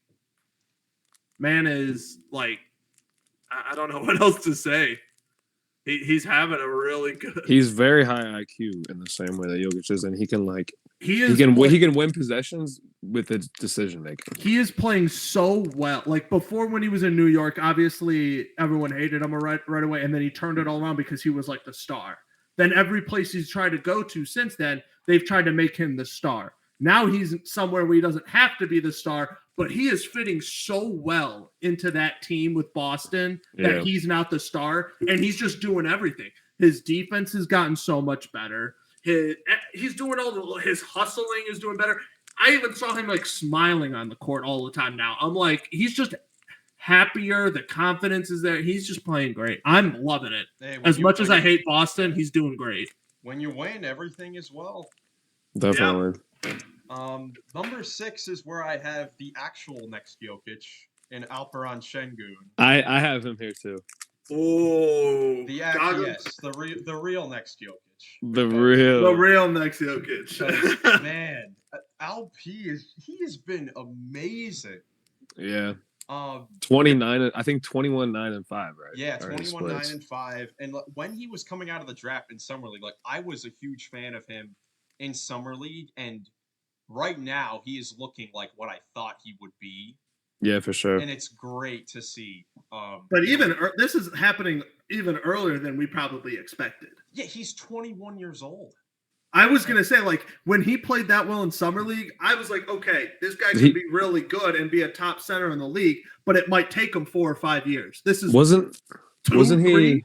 Man is like, I don't know what else to say. He's having a really good. He's very high IQ in the same way that Jokic is, and he can like He he can win possessions with his decision making. He is playing so well. Like before, when he was in New York, obviously everyone hated him right away, and then he turned it all around because he was like the star. Then every place he's tried to go to since then, they've tried to make him the star. Now he's somewhere where he doesn't have to be the star, but he is fitting so well into that team with Boston that he's not the star, and he's just doing everything. His defense has gotten so much better. He's doing his hustling is doing better. I even saw him like smiling on the court all the time now. I'm like, he's just happier. The confidence is there. He's just playing great. I'm loving it. Hey, As much as I hate Boston, he's doing great. When you win, everything is well. Definitely. Number 6 is where I have the actual next Jokic in Alperen Şengün. I have him here too. Oh, The yes, the real next Jokic. The the real. real next Jokic. Man, LP he has been amazing. Yeah. 29. I think 21, 9, and 5, right? Yeah, Are his 21, 9, splits. and 5. And when he was coming out of the draft in Summer League, like I was a huge fan of him in Summer League. And right now, he is looking like what I thought he would be. Yeah, for sure. And it's great to see. But even this is happening even earlier than we probably expected. Yeah, he's 21 years old. I was going to say, like, when he played that well in Summer League, I was like, okay, this guy could be really good and be a top center in the league, but it might take him 4 or 5 years. This is wasn't he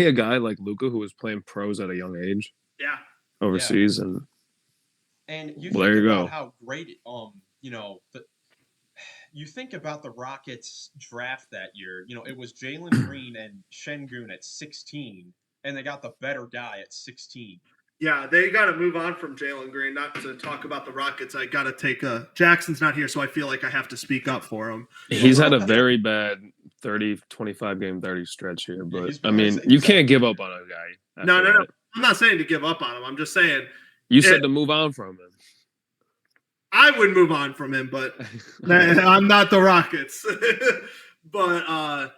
a guy like Luka who was playing pros at a young age? Yeah. Overseas and you well, think there you about go. how great you think about the Rockets draft that year. It was Jalen Green and Şengün at 16, and they got the better guy at 16. Yeah, they got to move on from Jalen Green. Not to talk about the Rockets, I got to take Jackson's not here, so I feel like I have to speak up for him. He's had a very bad 25 game 30 stretch here, but I mean, you can't give up on a guy. No. I'm not saying to give up on him. I'm just saying you said to move on from him. I would move on from him, but I'm not the Rockets. But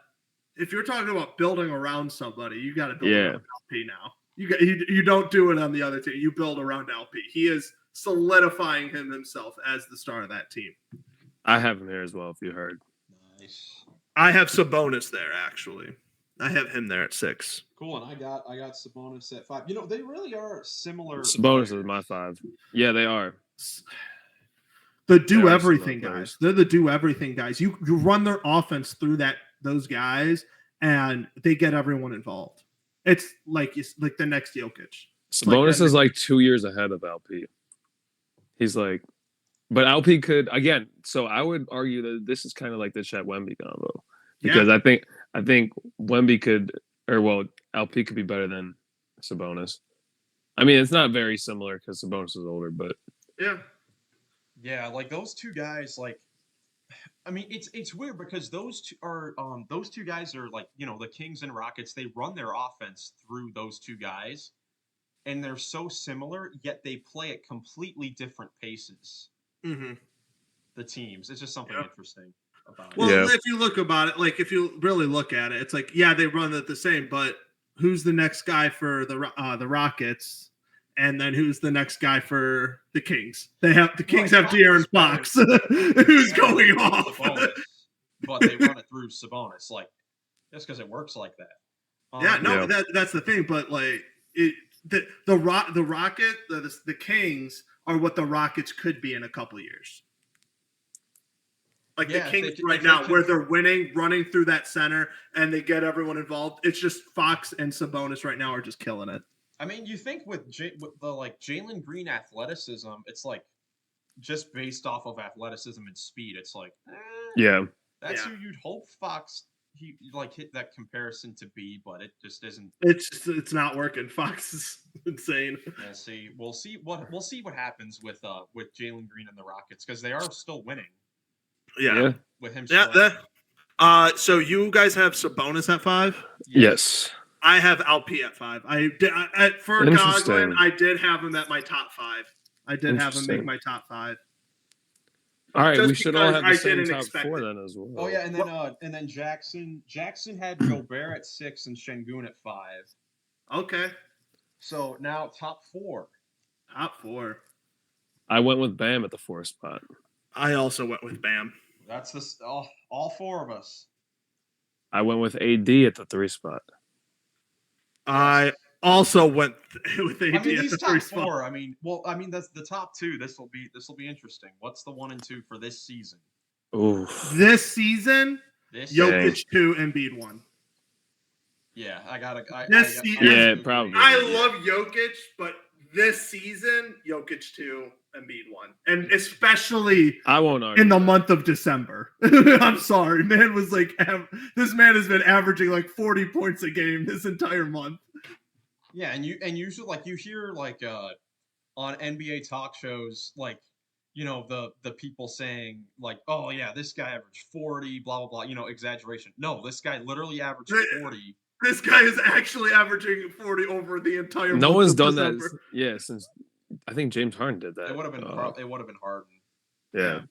if you're talking about building around somebody, you got to build around LP now. You don't do it on the other team. You build around LP. He is solidifying himself as the star of that team. I have him here as well, if you heard. Nice. I have Sabonis there, actually. I have him there at 6. Cool, and I got Sabonis at 5. They really are similar. Sabonis is my 5. Yeah, they are. The do everything guys. They're the do everything guys. You run their offense through those guys, and they get everyone involved. It's like the next Jokic. Sabonis is like 2 years ahead of LP. He's like, but LP could again. So I would argue that this is kind of like the Chet Wemby combo because I think Wemby could, LP could be better than Sabonis. I mean, it's not very similar because Sabonis is older, but yeah, like those two guys, like. I mean, it's weird because those two guys are like, the Kings and Rockets, they run their offense through those two guys, and they're so similar, yet they play at completely different paces. Mm-hmm. The teams. It's just something interesting about it. Well, if you look about it, like if you really look at it, it's like, they run it the same, but who's the next guy for the Rockets? And then who's the next guy for the Kings? The Kings have De'Aaron Fox, who's going off. But they run it through Sabonis, like just because it works like that. That's the thing. But like the Kings are what the Rockets could be in a couple of years. Like the Kings right now, where they're winning, running through that center, and they get everyone involved. It's just Fox and Sabonis right now are just killing it. I mean, you think with the Jalen Green athleticism, it's like just based off of athleticism and speed. It's like, that's who you'd hope Fox hit that comparison to be, but it just isn't. It's not working. Fox is insane. We'll see what happens with Jalen Green and the Rockets because they are still winning. Yeah. With him. So you guys have Sabonis at 5? Yes. I have LP at 5. For Godwin, I did have him at my top 5. I did have him make my top 5. All right, we should all have the same top 4 then as well. Oh yeah, and then Jackson had Gobert at 6 and Şengün at 5. Okay. So now top 4. Top 4. I went with Bam at the 4th spot. I also went with Bam. That's all 4 of us. I went with AD at the 3 spot. I also went with AD at the top 3 spot. 4. That's the top 2. This will be interesting. What's the 1 and 2 for this season? Ooh. This season, Jokic 2, Embiid 1. Yeah, probably. I love Jokic, but this season, Jokic 2, Embiid 1, and especially I won't argue in the month of December. I'm sorry, man. This man has been averaging like 40 points a game this entire month. Yeah, and usually you hear on NBA talk shows the people saying like, oh yeah, this guy averaged 40, blah blah blah, exaggeration. No, this guy literally averaged 40. This guy is actually averaging 40 over the entire No month one's of done December. that. Since I think James Harden did that. It would have been Harden. Yeah.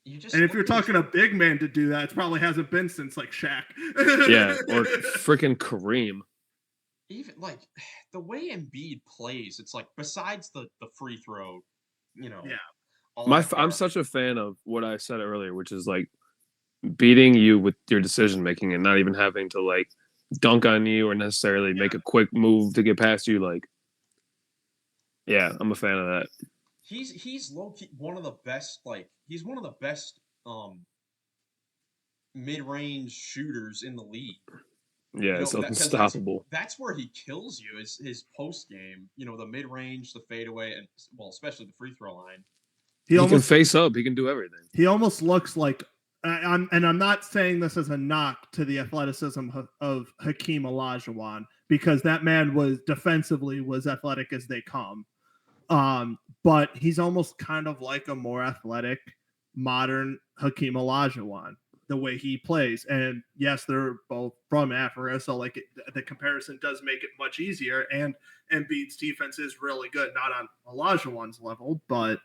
You just And if look you're at his- talking a big man to do that, it probably hasn't been since like Shaq. Yeah, or freaking Kareem. even like the way Embiid plays, it's like besides the free throw, Yeah. I'm such a fan of what I said earlier, which is like beating you with your decision making and not even having to like dunk on you or necessarily make a quick move to get past you. Like, yeah, I'm a fan of that. He's low key one of the best. Like he's one of the best mid range shooters in the league. Yeah, it's unstoppable. That's where he kills you is his post game. The mid range, the fadeaway, and especially the free throw line. He can face up. He can do everything. He almost looks like I'm not saying this as a knock to the athleticism of Hakeem Olajuwon, because that man was defensively was athletic as they come. But he's almost kind of like a more athletic, modern Hakeem Olajuwon, the way he plays. And yes, they're both from Africa, so like the comparison does make it much easier. And Embiid's defense is really good, not on Olajuwon's level, but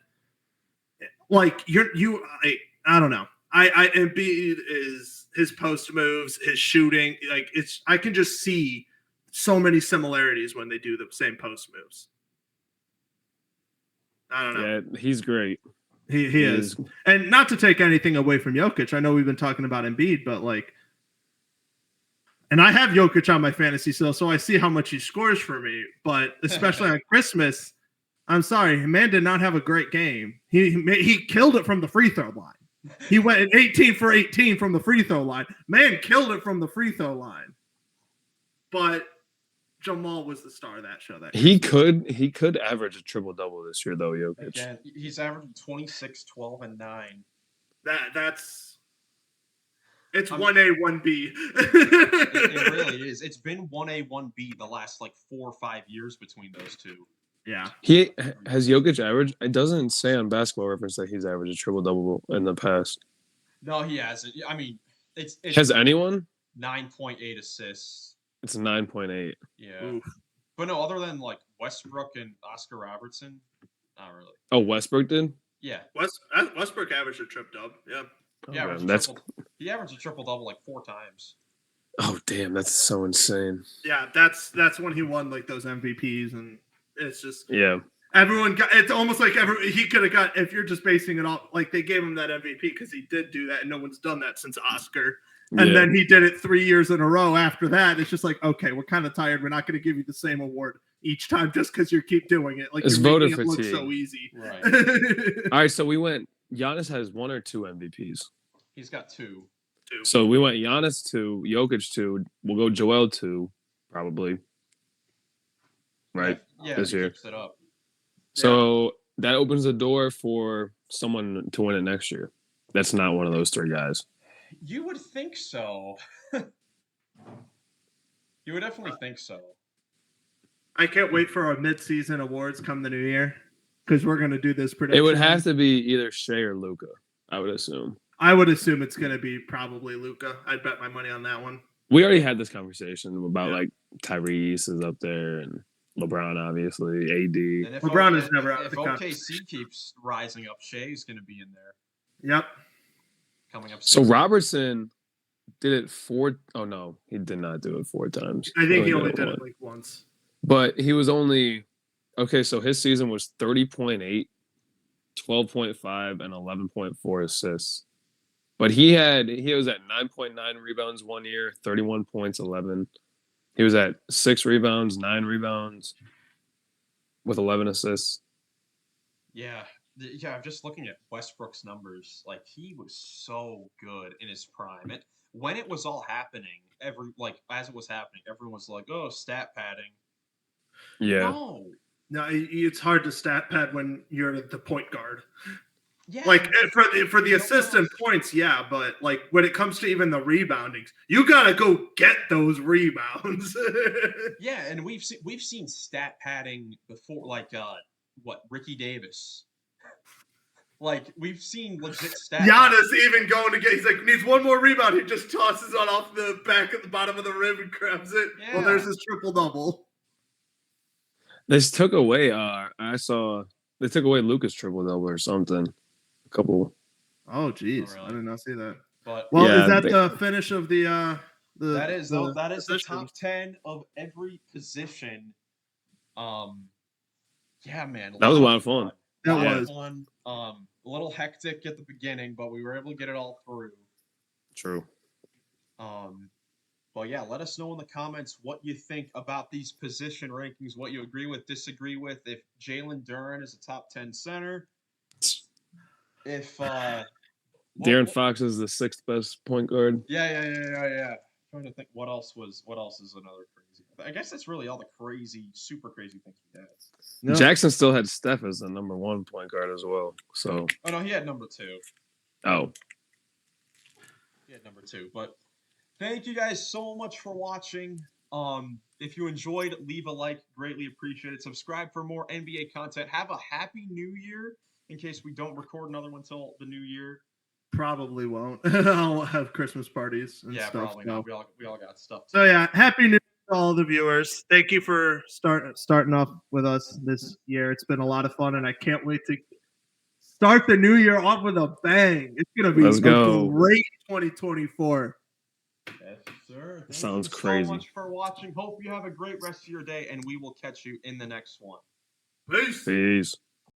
like I don't know. Embiid is his post moves, his shooting, like I can just see so many similarities when they do the same post moves. I don't know. Yeah, he's great. He is. And not to take anything away from Jokic. I know we've been talking about Embiid, but like, and I have Jokic on my fantasy still, so I see how much he scores for me. But especially on Christmas, I'm sorry, man did not have a great game. He killed it from the free throw line. He went 18 for 18 from the free throw line. Man killed it from the free throw line. But Jamal was the star of that show. He could average a triple double this year though, Jokic. Again, he's averaging 26, 12, and 9. It's 1A, 1B. It really is. It's been 1A, 1B the last like 4 or 5 years between those two. Yeah. He has Jokic averaged. It doesn't say on Basketball Reference that he's averaged a triple double in the past. No, he hasn't. I mean, it's has anyone 9.8 assists. It's 9.8. Yeah. Oof. But no, other than like Westbrook and Oscar Robertson, not really. Oh, Westbrook did? Yeah. Westbrook averaged a trip dub. Yeah. He averaged a triple double like 4 times. Oh damn, that's so insane. Yeah, that's when he won like those MVPs, and it's just everyone got. It's almost like he could have got, if you're just basing it off like they gave him that MVP because he did do that, and no one's done that since Oscar. And then he did it 3 years in a row after that. It's just like, okay, we're kind of tired. We're not going to give you the same award each time just because you keep doing it. Like it's you're voter making it fatigue. look so easy. Right. All right, so we went. Giannis has 1 or 2 MVPs. He's got 2. So we went Giannis 2, Jokic 2. We'll go Joel 2, probably. Right. Yeah. This year. Keeps it up. So that opens the door for someone to win it next year. That's not one of those 3 guys. You would think so. You would definitely think so. I can't wait for our mid-season awards come the new year because we're going to do this prediction. It would have to be either Shea or Luka, I would assume. I would assume it's going to be probably Luka. I'd bet my money on that one. We already had this conversation about like Tyrese is up there and LeBron, obviously, AD. And if LeBron is never out of if the OKC conversation. keeps rising up, Shea's going to be in there. Yep. Coming up So soon. Robertson did it 4. Oh no, he did not do it 4 times. I think he only did it like once. But he was only okay. So his season was 30.8, 12.5, and 11.4 assists. But he was at 9.9 rebounds 1 year, 31 points, 11. He was at 6 rebounds, 9 rebounds, with 11 assists. Yeah. I'm just looking at Westbrook's numbers. Like, he was so good in his prime. When it was all happening, as it was happening, everyone was like, oh, stat padding. Yeah. No, it's hard to stat pad when you're the point guard. Yeah. Like for the assist and points, yeah, but like when it comes to even the reboundings, you gotta go get those rebounds. Yeah, and we've seen stat padding before, like Ricky Davis. Like we've seen legit stats. Giannis even going to get. He's like needs one more rebound. He just tosses it off the back at the bottom of the rim and grabs it. Yeah. Well, there's his triple double. They just took away. I saw they took away Lucas triple double or something. A couple. Oh, geez, Oh, really? I did not see that. But Well, Yeah, is that they- the finish of the? that is the positions? top 10 of every position. Yeah, man. That was a lot of fun. That Lot of was. fun. A little hectic at the beginning, but we were able to get it all through. True. But yeah, let us know in the comments what you think about these position rankings, what you agree with, disagree with, if Jalen Duren is a top 10 center. If De'Aaron Fox is the 6th best point guard. Yeah. Trying to think what else is another crazy. I guess that's really all the super crazy things we had. No. Jackson still had Steph as the number 1 point guard as well. So Oh no, he had number 2. oh. He had number 2. But thank you guys so much for watching. If you enjoyed, leave a like. Greatly appreciated. Subscribe for more NBA content. Have a happy New Year. In case we don't record another one till the New Year. Probably won't. I'll have Christmas parties and Yeah, stuff. probably so. not. We all got stuff. So yeah, happy New Year to all the viewers. Thank you for starting off with us this year. It's been a lot of fun, and I can't wait to start the new year off with a bang. It's gonna be Let's go. great 2024. Yes, sir. Thank Sounds you crazy. so much for watching. Hope you have a great rest of your day, and we will catch you in the next one. Peace. Peace.